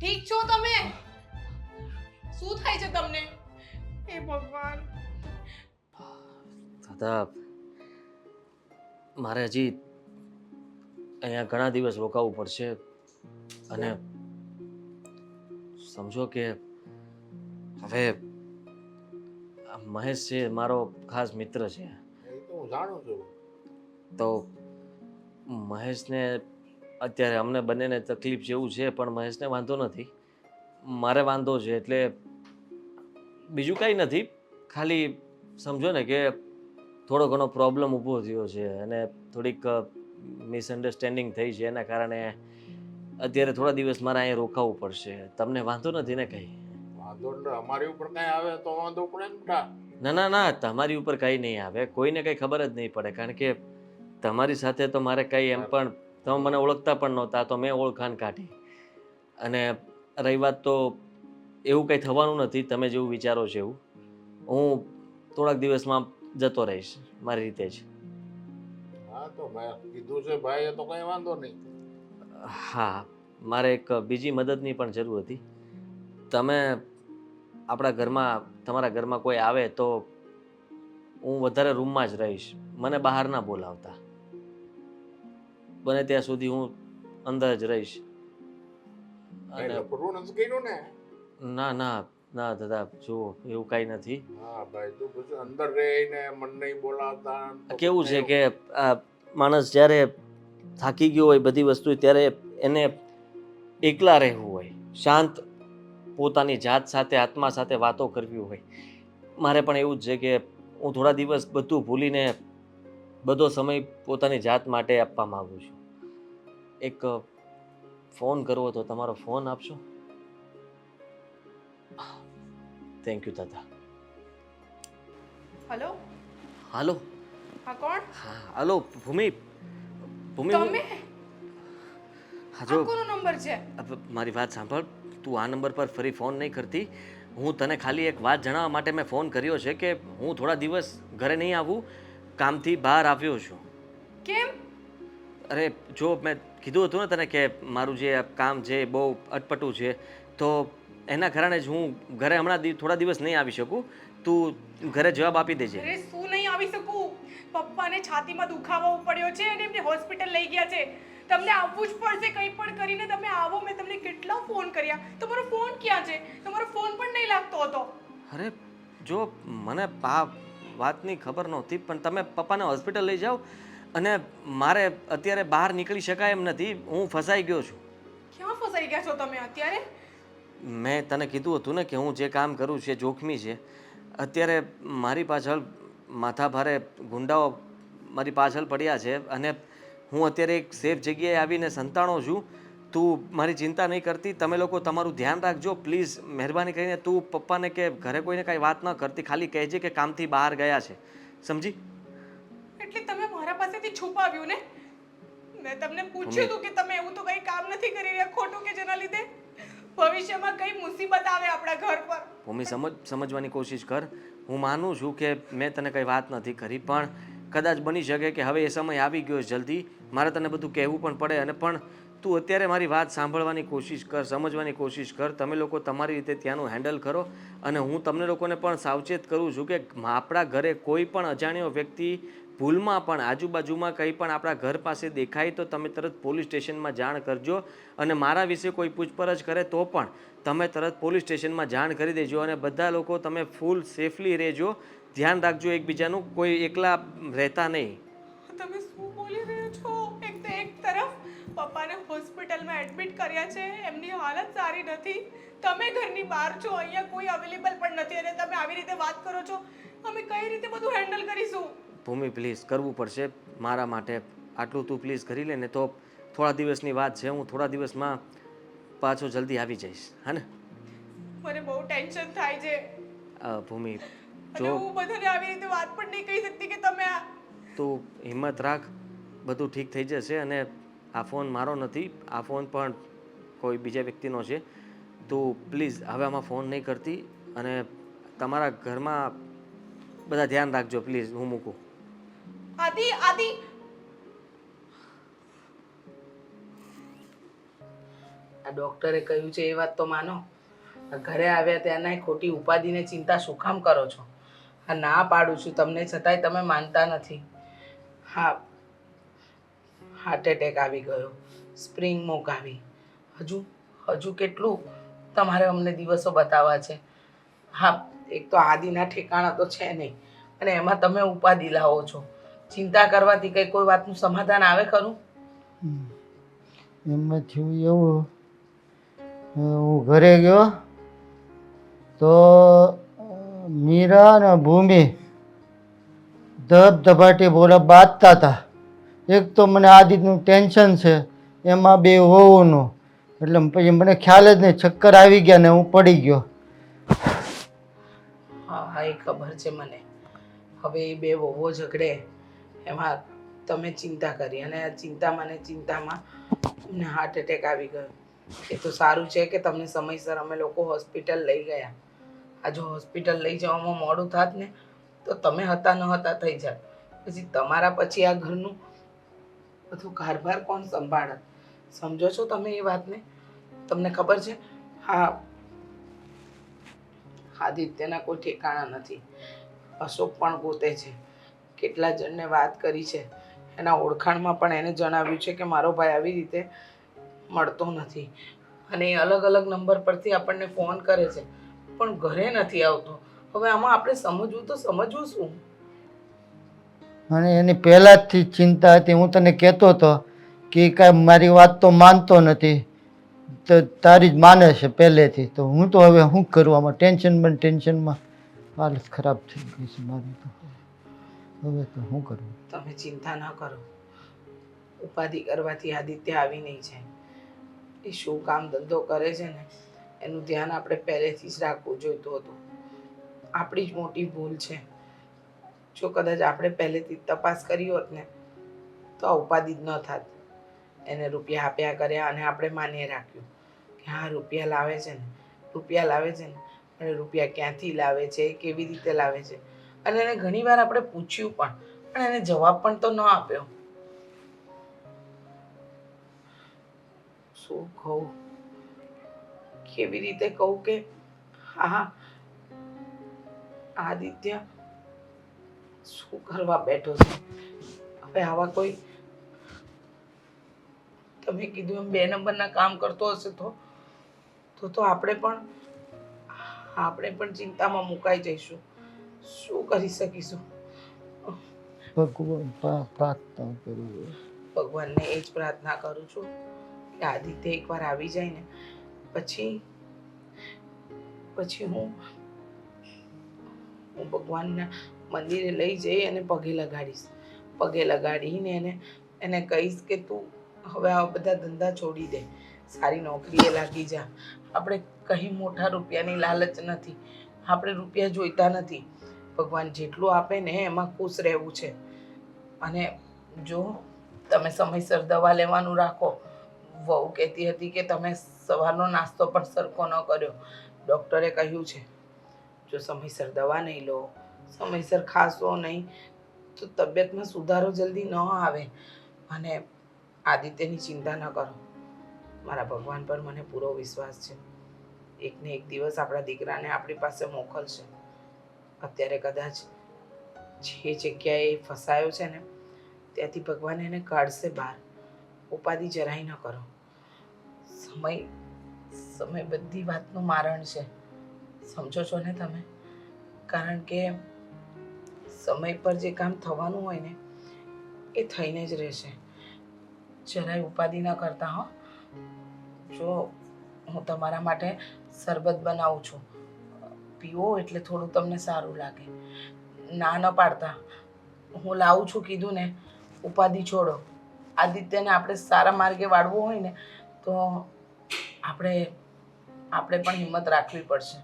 ઠીક છો તમે? શું થાય છે તમને? હે ભગવાન. દાદા, મારે હજી અહીંયા ઘણા દિવસ રોકાવું પડશે અને સમજો કે હવે આ મહેશ છે મારો ખાસ મિત્ર છે. એ તો હું જાણું છું. તો મહેશને અત્યારે અમને બંનેને તકલીફ જેવું છે પણ મહેશને વાંધો નથી, મારે વાંધો છે. એટલે બીજું કંઈ નથી, ખાલી સમજો ને કે થોડો ઘણો પ્રોબ્લેમ ઊભો થયો છે અને થોડીક મિસઅન્ડરસ્ટેન્ડિંગ થઈ છે. એના કારણે અત્યારે થોડા દિવસ મારે અહીંયા રોકાવું પડશે. તમને વાંધો નથી ને કંઈ? વાંધો એટલે અમારી ઉપર કઈ આવે તો વાંધો પડે ને બેટા. ના ના ના તમારી ઉપર કંઈ નહીં આવે, કોઈને કંઈ ખબર જ નહીં પડે, કારણ કે તમારી સાથે તો મારે કંઈ એમ પણ તમે મને ઓળખતા પણ નહોતા, તો મેં ઓળખાણ કાઢી. અને રહી વાત તો એવું કંઈ થવાનું નથી તમે જેવું વિચારો છો એવું. હું થોડાક દિવસમાં જતો રહીશ મારી રીતે જ. હા તો મેં કીધું છે ભાઈ, એ તો કઈ વાંધો નહીં. હા, મારે એક બીજી મદદની પણ જરૂર હતી. તમે આપણા ઘરમાં તમારા ઘરમાં કોઈ આવે તો હું વધારે રૂમમાં જ રહીશ, મને બહાર ના બોલાવતા. બને ત્યાં સુધી હું અંદર જ રહીશ. કઈ અને લફરું નથી કર્યું ને? ના ના ના દાદા, જુઓ એવું કાંઈ નથી. હા ભાઈ, તું પછી અંદર રહીને મને નહીં બોલાવતા તો કેવું છે પછી કે આ માણસ જ્યારે થાકી ગયો હોય બધી વસ્તુ, ત્યારે એને એકલા રહેવું હોય, શાંત પોતાની જાત સાથે આત્મા સાથે વાતો કરવી હોય. મારે પણ એવું જ છે કે હું થોડા દિવસ બધું ભૂલીને બધો સમય પોતાની જાત માટે આપવા માંગુ છું. એક ફોન કરવો તો તમારો ફોન આપશો? થેન્ક યુ દાદા. હલો, હાલો. હા કોણ? હા હાલો ભૂમિ. ભૂમિ તમે? હા જો આ કોનો નંબર છે? મારી વાત સાંભળ, તું આ નંબર પર ફરી ફોન નહીં કરતી. હું તને ખાલી એક વાત જણાવવા માટે મેં ફોન કર્યો છે કે હું થોડા દિવસ ઘરે નહીં આવું, કામથી બહાર આવ્યો છું. કેમ? અરે જો મેં કીધું હતું ને તને કે મારું જે કામ છે એ બહુ અટપટું છે, તો એના કારણે જ હું ઘરે હમણાં થોડા દિવસ નહીં આવી શકું. તું ઘરે જવાબ આપી દેજે. અરે શું નહીં આવી શકું? પપ્પાને છાતીમાં દુખાવો પડ્યો છે અને એમને હોસ્પિટલ લઈ ગયા છે. તમને આવવું જ પડશે, કંઈ પણ કરીને તમે આવો. મેં તમને કેટલા ફોન કર્યા, તમારો ફોન ક્યાં છે? તમારો ફોન પણ નહીં લાગતો હતો. અરે જો મને આ વાતની ખબર નહોતી, પણ તમે પપ્પાને હોસ્પિટલ લઈ જાઓ, અને મારે અત્યારે બહાર નીકળી શકાય એમ નથી, હું ફસાઈ ગયો છું. ક્યાં ફસાઈ ગયા છો તમે અત્યારે? મેં તને કીધું હતું ને કે હું જે કામ કરું છું એ જોખમી છે. અત્યારે મારી પાછળ માથાભારે ગુંડાઓ મારી પાછળ પડ્યા છે, અને હું અત્યારે એક સેફ જગ્યાએ આવીને સંતાણો છું. તું મારી ચિંતા નહીં કરતી, તમે લોકો તમારું ધ્યાન રાખજો પ્લીઝ. મહેરબાની કરીને તું પપ્પાને કે ઘરે કોઈને કાંઈ વાત ન કરતી, ખાલી કહેજે કે કામથી બહાર ગયા છે, સમજી? એટલે તમે મારા પાસેથી છુપાવ્યું ને? મેં તમને પૂછ્યું હતું કે તમે એવું તો કંઈ કામ નથી કરી રહ્યા ખોટું, કે જેના લીધે ભવિષ્યમાં કઈ મુસીબત આવે આપણા ઘર પર. ભૂમિ સમજવાની કોશિશ કર. હું માનું છું કે મેં તને કંઈ વાત નથી કરી, પણ કદાચ બની શકે કે હવે એ સમય આવી ગયો છે, જલ્દી મારે તને બધું કહેવું પણ પડે. અને પણ તું અત્યારે મારી વાત સાંભળવાની કોશિશ કર, સમજવાની કોશિશ કર. તમે લોકો તમારી રીતે ત્યાંનું હેન્ડલ કરો, અને હું તમને લોકોને પણ સાવચેત કરું છું કે આપણા ઘરે કોઈ પણ અજાણ્યો વ્યક્તિ ભૂલમાં પણ આજુબાજુમાં કંઈ પણ આપણા ઘર પાસે દેખાય તો તમે તરત પોલીસ સ્ટેશનમાં જાણ કરજો. અને મારા વિશે કોઈ પૂછપરછ કરે તો પણ તમે તરત પોલીસ સ્ટેશનમાં જાણ કરી દેજો. અને બધા લોકો તમે ફૂલ સેફલી રહેજો, ધ્યાન રાખજો એકબીજાનું, કોઈ એકલા રહેતા નહીં. તમે શું બોલી રહ્યા છો? એક તો એક તરફ પપ્પાને હોસ્પિટલમાં એડમિટ કર્યા છે, એમની હાલત સારી નથી, તમે ઘરની બહાર છો, અહીંયા કોઈ અવેલેબલ પણ નથી, અને તમે આવી રીતે વાત કરો છો. અમે કઈ રીતે બધું હેન્ડલ કરીશું? ભૂમિ પ્લીઝ, કરવું પડશે મારા માટે. આટલું તું પ્લીઝ કરી લે ને. તો થોડા દિવસની વાત છે, હું થોડા દિવસમાં પાછો જલ્દી આવી જઈશ, હા ને? મને બહુ ટેન્શન થાય છે. ભૂમિ અને જો હું બધાને આવી રીતે વાત પણ નહીં કહી શકતી કે તમે આ. તું હિંમત રાખ, બધું ઠીક થઈ જશે. અને આ ફોન મારો નથી, આ ફોન પણ કોઈ બીજા વ્યક્તિનો છે. તું પ્લીઝ હવે આમાં ફોન નહીં કરતી, અને તમારા ઘરમાં બધા ધ્યાન રાખજો પ્લીઝ. હું મૂકું. આદિ આદિ આ ડૉક્ટરે કહ્યું છે એ વાત તો માનો. આ ઘરે આવ્યા ત્યાંના ખોટી ઉપાધિને ચિંતા શું કામ કરો છો? આ ના પાડું છું તમને, છતાંય તમે માનતા નથી. હા, હાર્ટ એટેક આવી ગયો, સ્પ્રિંગ મૂક આવી. હજુ કેટલું તમારે અમને દિવસો બતાવવા છે? હા, એક તો આદિના ઠેકાણા તો છે નહીં, અને એમાં તમે ઉપાધિ લાવો છો. ચિંતા કરવાથી કંઈ કોઈ વાતનું સમાધાન આવે ખરું? એમાં થયું એવું, હું ઘરે ગયો તો મીરા અને ભૂમિ ધબધબાટી બોલે બાંધતા હતા. એક તો મને આદિનું ટેન્શન છે, એમાં બે વહુનું, એટલે પછી મને ખ્યાલ જ નહીં, ચક્કર આવી ગયા ને હું પડી ગયો. હા એ ખબર છે મને. હવે એ બે વહુઓ ઝઘડે એમાં તમે ચિંતા કરી અને આ ચિંતામાં ને ચિંતામાં અમને હાર્ટ એટેક આવી ગયો. એ તો સારું છે કે તમને સમયસર અમે લોકો હોસ્પિટલ લઈ ગયા. આ જો હોસ્પિટલ લઈ જવામાં મોડું થાત ને તો તમે હતા ન હતા થઈ જાત. પછી તમારા પછી આ ઘરનું બધું કારભાર કોણ સંભાળત? સમજો છો તમે એ વાતને? તમને ખબર છે હા આદિત્યના કોઈ ઠેકાણા નથી. અશોક પણ ગોતે છે. કેટલા જણને વાત કરી છે. એના ઓળખાણમાં પણ એને જણાવ્યું છે કે મારો ભાઈ આવી રીતે મળતો નથી અને એ અલગ અલગ નંબર પરથી આપણને ફોન કરે છે પણ ઘરે નથી આવતો. હવે આમાં આપણે સમજવું તો સમજવું શું? અને એની પહેલાંથી જ ચિંતા હતી. હું તને કહેતો હતો કે કાંઈ મારી વાત તો માનતો નથી, તો તારી જ માને છે પહેલેથી. તો હું તો હવે શું કરું આમાં? ટેન્શનમાં હાલત ખરાબ થઈ ગઈ છે મારી તો. હવે તો શું કરું? તમે ચિંતા ન કરો. ઉપાધિ કરવાથી આદિત્ય આવી નહીં જાય. એ શું કામ ધંધો કરે છે ને એનું ધ્યાન આપણે પહેલેથી જ રાખવું જોઈતું હતું. આપણી જ મોટી ભૂલ છે. જો કદાચ આપણે પહેલેથી તપાસ કરી હોત ને તો આ ઉપાધિ જ ન થાત. એને રૂપિયા આપ્યા કર્યા અને આપણે માન્ય રાખ્યું કે હા રૂપિયા લાવે છે ને અને રૂપિયા ક્યાંથી લાવે છે, કેવી રીતે લાવે છે. અને એને ઘણીવાર આપણે પૂછ્યું પણ એને જવાબ પણ તો ન આપ્યો. શું કહું, કેવી રીતે કહું કે હા આદિત્ય શું કરવા બેઠો છે? હવે આવા કોઈ તમે કીધું એમ 2 નંબરના કામ કરતો હશે તો આપણે પણ ચિંતામાં મુકાઈ જઈશું. શું કરી શકીશું? ભગવાન પ્રાર્થના કરું. ભગવાનને એ જ પ્રાર્થના કરું છું કે આદિત્ય એકવાર આવી જાય ને પછી હું ભગવાનના મંદિરે લઈ જઈ અને પગે લગાડીને એને કહીશ કે તું હવે આ બધા ધંધા છોડી દે, સારી નોકરીએ લાગી જા. આપણે કઈ મોટા રૂપિયાની લાલચ નથી. આપણે રૂપિયા જોઈતા નથી. ભગવાન જેટલું આપે ને એમાં ખુશ રહેવું છે. અને જો તમે સમયસર દવા લેવાનું રાખો. વહુ કહેતી હતી કે તમે સવારનો નાસ્તો પણ સરખો ન કર્યો. ડૉક્ટરે કહ્યું છે જો સમયસર દવા નહીં લો, સમયસર ખાશો નહીં તો તબિયતમાં સુધારો જલ્દી ન આવે. અને આદિત્યની ચિંતા ન કરો. મારા ભગવાન પર મને પૂરો વિશ્વાસ છે. એકને એક દિવસ આપણા દીકરાને આપણી પાસે મોકલશે. અત્યારે કદાચ જે જગ્યાએ ફસાયો છે ને ત્યાંથી ભગવાન એને કાઢશે બહાર. ઉપાધિ જરાય ન કરો. સમય બધી વાતનું મારણ છે. સમજો છો ને તમે? કારણ કે સમય પર જે કામ થવાનું હોય ને એ થઈને જ રહેશે. જરાય ઉપાધિ ન કરતા હો. જો હું તમારા માટે શરબત બનાવું છું, પીવો એટલે થોડું તમને સારું લાગે. ના ન પાડતા. હું લાવું છું કીધું ને. ઉપાધિ છોડો. આદિત્યને આપણે સારા માર્ગે વાળવું હોય ને તો આપણે પણ હિંમત રાખવી પડશે.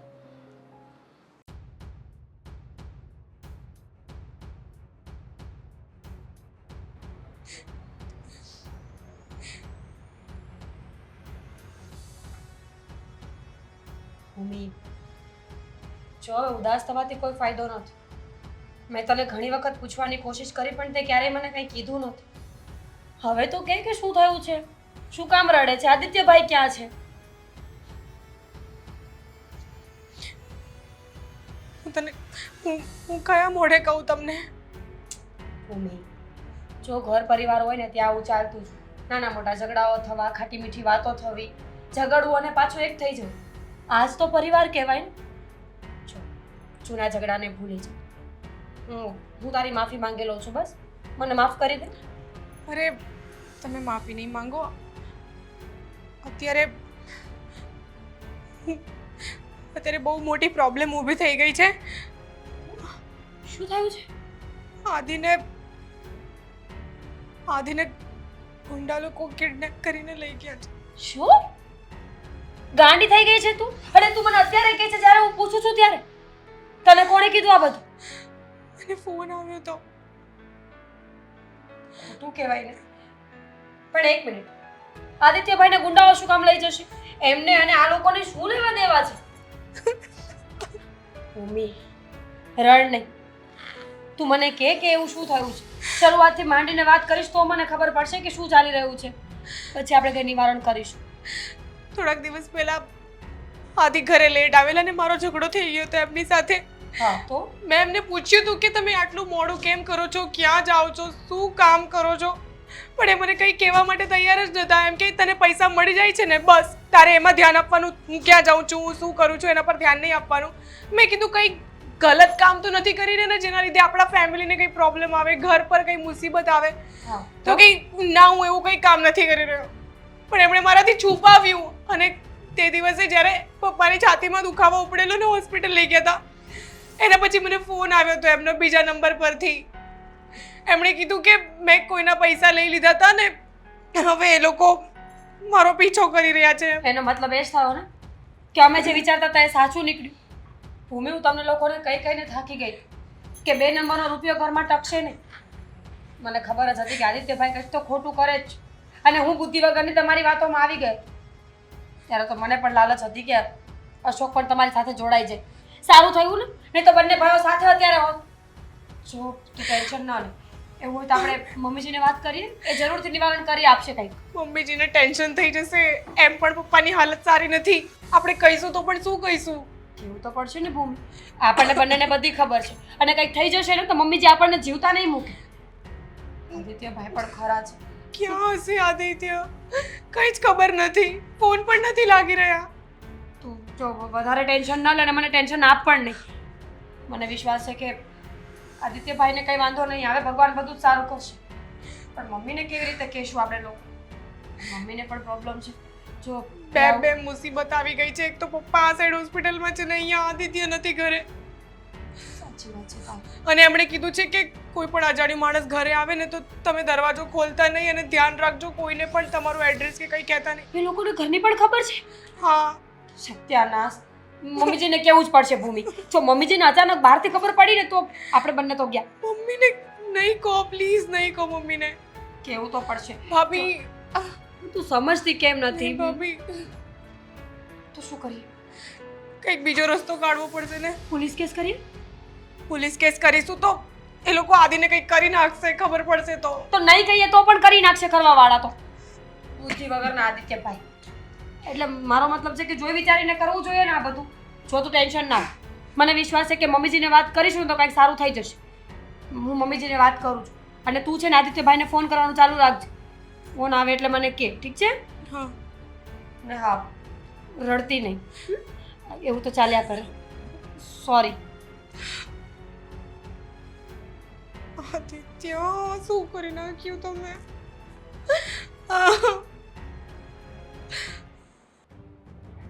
ભૂમિ, જો હવે ઉદાસ થવાથી કોઈ ફાયદો નથી. મેં તને ઘણી વખત પૂછવાની કોશિશ કરી પણ તે ક્યારેય મને કંઈ કીધું નથી. હવે તો કે શું થયું છે? શું કામ રડે છે? આદિત્યભાઈ ક્યાં છે? હું કયા મોઢે કહું તમને? ભૂમિ, જો ઘર પરિવાર હોય ને ત્યાં આવું ચાલતું જ. નાના મોટા ઝઘડાઓ થવા, ખાટી મીઠી વાતો થવી, ઝઘડવું અને પાછું એક થઈ જવું. આજ તો પરિવાર કહેવાય ને. જો જૂના ઝઘડાને ભૂલી જા. હું તારી માફી માંગી લઉં છું. બસ મને માફ કરી દે. અરે તમે માફી નહીં માંગો. અત્યારે બહુ મોટી પ્રોબ્લેમ ઊભી થઈ ગઈ છે. શું થયું છે? આદિને ગુંડા લોકો કિડનેપ કરીને લઈ ગયા છે. શું? ગાંડી થઈ ગઈ છે તું? અરે તું મને અત્યારે કહે છે જ્યારે હું પૂછું છું ત્યારે? તને કોણે કીધું આ બધું? મને ફોન આવ્યો તો. ખોટું કહેવાય ને. પણ એક મિનિટ, આદિત્યભાઈને ગુંડાઓ શું કામ લઈ જશે? એમને અને આ લોકોને શું લેવા દેવા છે? મમ્મી, રડ નહીં. તું મને કે એવું શું થયું છે? શરૂઆતથી માંડીને વાત કરીશ તો મને ખબર પડશે કે શું ચાલી રહ્યું છે. પછી આપણે કંઈ નિવારણ કરીશું. થોડાક દિવસ પહેલા આદિ ઘરે લેટ આવેલા ને મારો ઝઘડો થઈ ગયો હતો એમની સાથે. હા તો મેં એમને પૂછ્યું હતું કે તમે આટલું મોડું કેમ કરો છો, ક્યાં જાઓ છો, શું કામ કરો છો, પણ એ મને કંઈ કહેવા માટે તૈયાર જ નહોતા. એમ કે તને પૈસા મળી જાય છે ને બસ તારે એમાં ધ્યાન આપવાનું, હું ક્યાં જાઉં છું, હું શું કરું છું એના પર ધ્યાન નહીં આપવાનું. મેં કીધું કંઈ ગલત કામ તો નથી કરી રહ્યા ને જેના લીધે આપણા ફેમિલીને કંઈ પ્રોબ્લેમ આવે, ઘર પર કંઈ મુસીબત આવે. હા તો કંઈ ના, હું એવું કંઈ કામ નથી કરી રહ્યો. પણ એમણે મારાથી છુપાવ્યું અને તે દિવસે જ્યારે પપ્પાની છાતીમાં દુખાવો ઉપડેલો ને હોસ્પિટલ લઈ ગયા હતા, એના પછી મને ફોન આવ્યો હતો એમનો બીજા નંબર પરથી. એમણે કીધું કે મેં કોઈના પૈસા લઈ લીધા હતા ને હવે એ લોકો મારો પીછો કરી રહ્યા છે. એનો મતલબ એ જ થયો ને કે અમે જે વિચારતા હતા એ સાચું નીકળ્યું. ભૂમિ, હું તમને લોકોને કહીને થાકી ગઈ કે 2 નંબરનો રૂપિયો ઘરમાં ટકશે નહીં. મને ખબર જ હતી કે આદિત્યભાઈ કંઈક તો ખોટું કરે જ, અને હું બુદ્ધિ વગરની તમારી વાતોમાં આવી ગઈ. ત્યારે તો મને પણ લાલચ હતી કે અશોક પણ તમારી સાથે જોડાઈ જાય. સારું થયું ને, નહીં તો બંને ભાઈઓ સાથે અત્યારે હોત. જો તું ટેન્શન ના લે. એવું હોય તો આપણે મમ્મીજીને વાત કરીએ, એ જરૂરથી નિવારણ કરી આપશે કંઈક. મમ્મીજીને ટેન્શન થઈ જશે. એમ પણ પપ્પાની હાલત સારી નથી. આપણે કહીશું તો પણ શું કહીશું? કેવું તો પડશે ને ભૂમિ. આપણને બંનેને બધી ખબર છે, અને કંઈક થઈ જશે ને તો મમ્મીજી આપણને જીવતા નહીં મૂકે. આદિત્યભાઈ પણ ખરા છે. ક્યાં હશે આદિત્ય? કંઈ જ ખબર નથી. ફોન પણ નથી લાગી રહ્યા. તું જો વધારે ટેન્શન ન લે અને મને ટેન્શન આપ પણ નહીં. મને વિશ્વાસ છે કે આદિત્યભાઈને કંઈ વાંધો નહીં આવે, ભગવાન બધું જ સારું કરશે. પણ મમ્મીને કેવી રીતે કહેશું આપણે લોકો? મમ્મીને પણ પ્રોબ્લેમ છે. જો બે મુસીબત આવી ગઈ છે. એક તો પપ્પા આ સાઈડ હોસ્પિટલમાં છે ને અહીંયા આદિત્ય નથી ઘરે. સાચી વાત છે તારી. અને એમણે કીધું છે કે કોઈ પણ અજાણ્યો માણસ ઘરે આવે ને તો તમે દરવાજો ખોલતા નહીં અને ધ્યાન રાખજો, કોઈને પણ તમારું એડ્રેસ કે કંઈ કહેતા નહીં. એ લોકોને ઘરની પણ ખબર છે? હા. સત્યાનાશ. મમ્મીજીને કેવું જ પડશે ભૂમિ. જો મમ્મીજીને અચાનક બહારથી ખબર પડી ને તો આપણે બંને તો ગયા. મમ્મીને નહીં કહો પ્લીઝ, નહીં કહો મમ્મીને. કેવું તો પડશે. ભાભી, તું સમજતી કેમ નથી? ભાભી તો શું કરીએ? કંઈક બીજો રસ્તો કાઢવો પડશે ને. પોલીસ કેસ કરીએ? પોલીસ કેસ કરીશું તો એ લોકો આદિને કંઈક કરી નાખશે, ખબર પડશે તો. તો નહીં કહીએ તો પણ કરી નાખશે કરવા વાળા તો. બુદ્ધિ વગરના આદિત્યભાઈ. એટલે મારો મતલબ છે કે જોઈ વિચારીને કરવું જોઈએ ને આ બધું. જો તું ટેન્શન ના લે. મને વિશ્વાસ છે કે મમ્મીજીને વાત કરીશું તો કંઈક સારું થઈ જશે. હું મમ્મીજીને વાત કરું છું, અને તું છે ને આદિત્યભાઈને ફોન કરવાનું ચાલુ રાખજે. ફોન આવે એટલે મને કે, ઠીક છે? હા. ને હા, રડતી નહીં. એવું તો ચાલ્યા કરે. સોરી. આદિત્ય, શું કરી નાખ્યું તમે?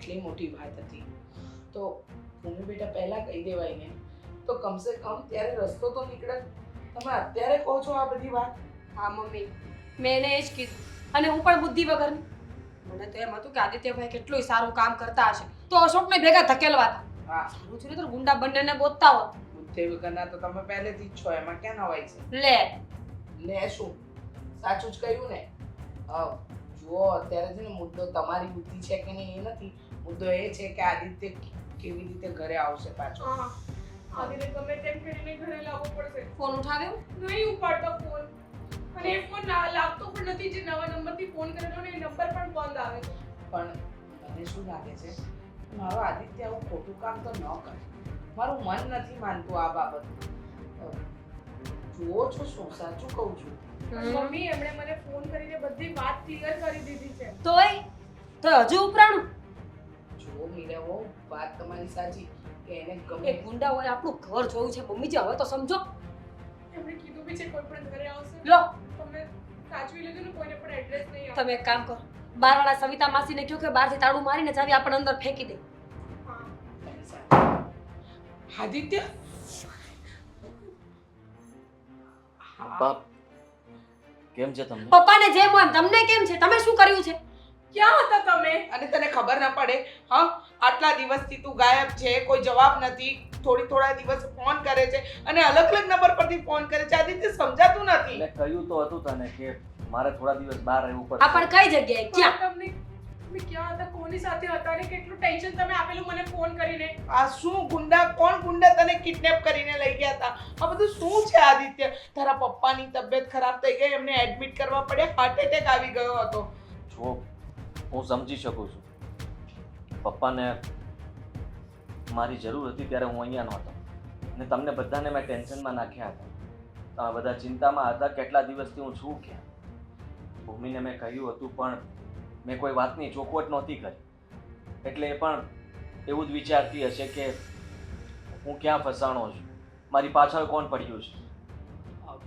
આટલી મોટી વાત હતી તો ભૂમિ બેટા પહેલા કહી દેવાય ને, તો કમસે કમ ત્યારે રસ્તો તો નીકળે. તમે અત્યારે કહો છો આ બધી વાત? હા મમ્મી, મેં એને એ જ કીધું, અને હું પણ બુદ્ધિ વગરની. મને તો એમ હતું કે આદિત્યભાઈ કેટલું સારું કામ કરતા હશે તો અશોકને ભેગા ધકેલવાતા. હા, સારું છે ને તો ગુંડા બંનેને ગોતતા હોત. બુદ્ધિ વગરના તો તમે પહેલેથી જ છો, એમાં ક્યાં નવાઈ છે? લે લે શું? સાચું જ કહ્યું ને. જુઓ અત્યારે છે ને મુદ્દો તમારી બુદ્ધિ છે કે નહીં એ નથી. મુદ્દો એ છે કે આદિત્ય કેવી રીતે ઘરે આવશે પાછો. હા, આદિને ગમે તેમ કરીને ઘરે લાવવો પડશે. ફોન ઉઠાવ્યો? નહીં ઉપાડતો ફોન. અને એ ફોન લાગતો પણ નથી. જે નવા નંબરથી ફોન કરેલો ને એ નંબર પણ બંધ આવે છે. પણ મને શું લાગે છે, મારો આદિત્ય આવું ખોટું કામ તો ન કરે. મારું મન નથી માનતું આ બાબતમાં. જુઓ છો શું સાચું કહું છું. મમ્મી એમણે મને ફોન કરીને બધી વાત ક્લિયર કરી દીધી છે. તોય હજુ ઉપરાણું. જુઓ મીરાઓ, વાત તમારી સાચી કે એને એ ગમે. ગુંડાઓએ આપણું ઘર જોયું છે મમ્મીજી, હવે તો સમજો. એમણે કીધું બી છે કોઈ પણ ઘરે આવશે લો તમે સાચવી લેજો ને, કોઈને પણ એડ્રેસ નહીં આપો. તમે એક કામ કરો, બારવાળા સવિતા માસીને કહો કે બહારથી તાળું મારીને ચાવી આપણને અંદર ફેંકી દે. હા. આદિત્ય પપ્પા કેમ છે તમને? પપ્પાને જેમ હોય એમ તમને કેમ છે? તમે શું કર્યું છે? ક્યાં હતા તમે? અને તને ખબર ન પડે? હા, આટલા દિવસથી તું ગાયબ છે, કોઈ જવાબ નથી. થોડા દિવસ ફોન કરે છે અને અલગ અલગ નંબર પરથી ફોન કરે છે. આદિત્ય સમજાતું નથી. એટલે કહ્યું તો હતું તને કે મારે થોડા દિવસ બહાર રહેવું આ પણ પડશે. કઈ જગ્યાએ ક્યાં તમે ક્યાં હતા, કોની સાથે હતા ને કેટલું ટેન્શન તમે આપેલું મને ફોન કરીને. આ શું કોણ ગુંડા તને કિડનેપ કરીને લઈ ગયા હતા? આ બધું શું છે આદિત્ય? તારા પપ્પાની તબિયત ખરાબ થઈ ગઈ, એમને એડમિટ કરવા પડ્યા, હાર્ટ એટેક આવી ગયો હતો. જો હું સમજી શકું છું, પપ્પાને મારી જરૂર હતી ત્યારે હું અહીંયા નહોતો અને તમને બધાને મેં ટેન્શનમાં નાખ્યા હતા. તમે બધા ચિંતામાં હતા કેટલા દિવસથી હું છું ક્યાં. ભૂમિને મેં કહ્યું હતું પણ મેં કોઈ વાતની ચોખવટ નહોતી કરી, એટલે એ પણ એવું જ વિચારતી હશે કે હું ક્યાં ફસાણો છું, મારી પાછળ કોણ પડ્યું છે.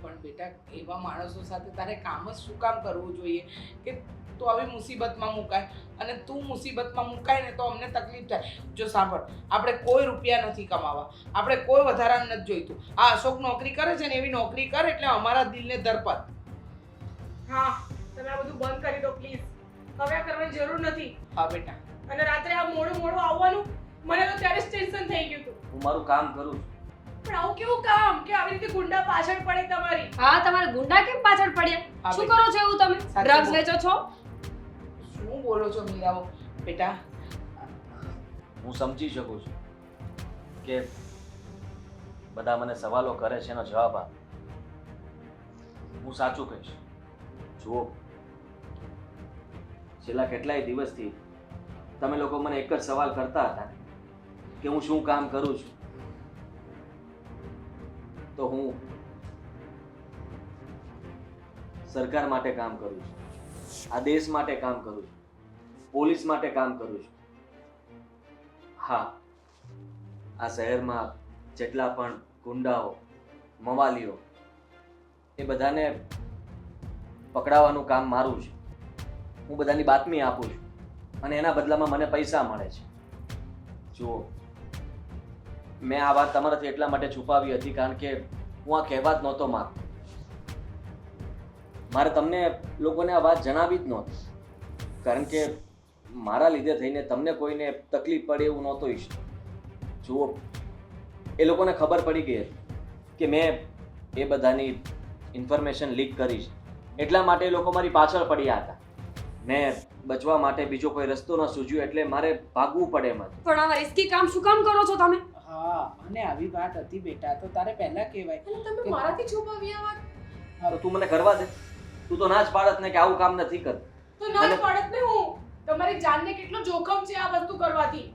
પણ બેટા એવા માણસો સાથે તારે કામ જ શું કામ કરવું જોઈએ કે તું આવી મુસીબતમાં મુકાય? અને તું મુસીબતમાં મુકાય ને તો અમને તકલીફ થાય. જો સાંભળ, આપણે કોઈ રૂપિયા નથી કમાવા, આપણે કોઈ વધારાનું નથી જોઈતું. આ અશોક નોકરી કરે છે ને એવી નોકરી કર એટલે અમારા દિલને દરપત. હા, તમે આ બધું બંધ કરી દો પ્લીઝ. હવે આ કરવાની જરૂર નથી. હા બેટા. અને રાત્રે આ મોડું આવવાનું મને તો ત્યારે જ ટેન્શન થઈ ગયું હતું. હું મારું કામ કરું છું. પણ આવું કેવું કામ કે આવી રીતે ગુંડા પાછળ પડે તમારી? હા, તમારા ગુંડા કેમ પાછળ પડ્યા? હા, શું બેટા. કરો છો એવું તમે? સાચું ડ્રગ્સ બોલ. વેચો છો? શું બોલો છો મીરાઓ? બેટા હું સમજી શકું છું કે બધા મને સવાલો કરે છે એનો જવાબ આપ. હું સાચું કહીશ. જુઓ, છેલ્લા કેટલાય દિવસથી તમે લોકો મને એક જ સવાલ કરતા હતા કે હું શું કામ કરું છું. તો હું સરકાર માટે કામ કરું છું, આ દેશ માટે કામ કરું છું, પોલીસ માટે કામ કરું છું. હા, આ શહેરમાં જેટલા પણ ગુંડાઓ, મવાલીઓ, એ બધાને પકડાવવાનું કામ મારું છે. હું બધાની બાતમી આપું છું અને એના બદલામાં મને પૈસા મળે છે. જુઓ, મેં આ વાત તમારાથી એટલા માટે છુપાવી હતી કારણ કે હું આ કહેવા જ નહોતો માંગતો. મારે તમને લોકોને આ વાત જણાવી જ નહોતી કારણ કે મારા લીધે થઈને તમને કોઈને તકલીફ પડે એવું નહોતો ઈચ્છતો. જુઓ, એ લોકોને ખબર પડી ગઈ હતી કે મેં એ બધાની ઇન્ફોર્મેશન લીક કરી છે, એટલા માટે એ લોકો મારી પાછળ પડ્યા હતા. મેં બચવા માટે બીજો કોઈ રસ્તો ન સૂઝ્યો એટલે મારે ભાગવું પડે એમ હતું. પણ આવા રિસ્કી કામ શું કામ કરો છો તમે? હા, અને આવી વાત હતી બેટા તો તારે પહેલા કહેવાય. અને તમે મારાથી છુપાવી આ વાત? તો તું મને કરવા દે. તું તો ના જ પાડત ને કે આવું કામ નથી કરતું. તો ના જ પાડત ને હું. તમારી જાનને કેટલો જોખમ છે આ વસ્તુ કરવાથી.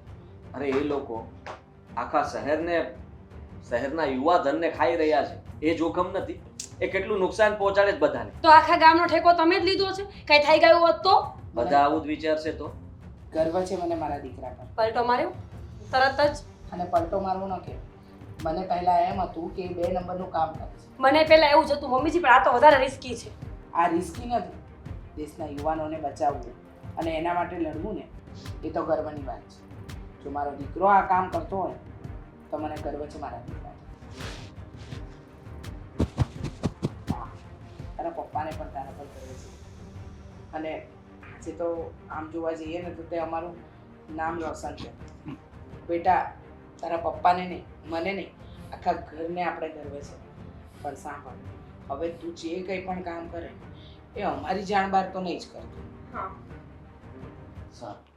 અરે એ લોકો આખા શહેરના યુવા ધનને ખાઈ રહ્યા છે, એ જોખમ નથી? એ કેટલું નુકસાન પહોંચાડે છે બધાને. તો આખા ગામનો ઠેકો તમે જ લીધો છે? કઈ થઈ ગયું હોત તો? બધા આવું જ વિચારશે તો? ગર્વ છે મને મારા દીકરા પર. પલટો માર્યો તરત જ? અને પલટો મારવું ન કે. મને પહેલા એમ હતું કે 2 નંબરનું કામ કરે છે. મને પહેલા એવું જ હતું મમ્મીજી, પણ આ તો વધારે રિસ્કી છે. આ રિસ્કી નથી. દેશના યુવાનોને બચાવવું અને એના માટે લડવું ને એ તો ગર્વની વાત છે. જો મારો દીકરો આ કામ કરતો હોય તો મને ગર્વ છે મારા દીકરા. તારા પપ્પાને પણ તારા પર ગર્વ છે. અને આજે તો આમ જોવા જઈએ ને તો તે અમારું નામ રોશન છે. બેટા, તારા પપ્પાને નહીં, મને નહીં, આખા ઘરને આપણે ગર્વ છે. પણ સાંભળ, હવે તું જે કંઈ પણ કામ કરે એ અમારી જાણ બહાર તો નહીં જ કરતો. હા. સારું.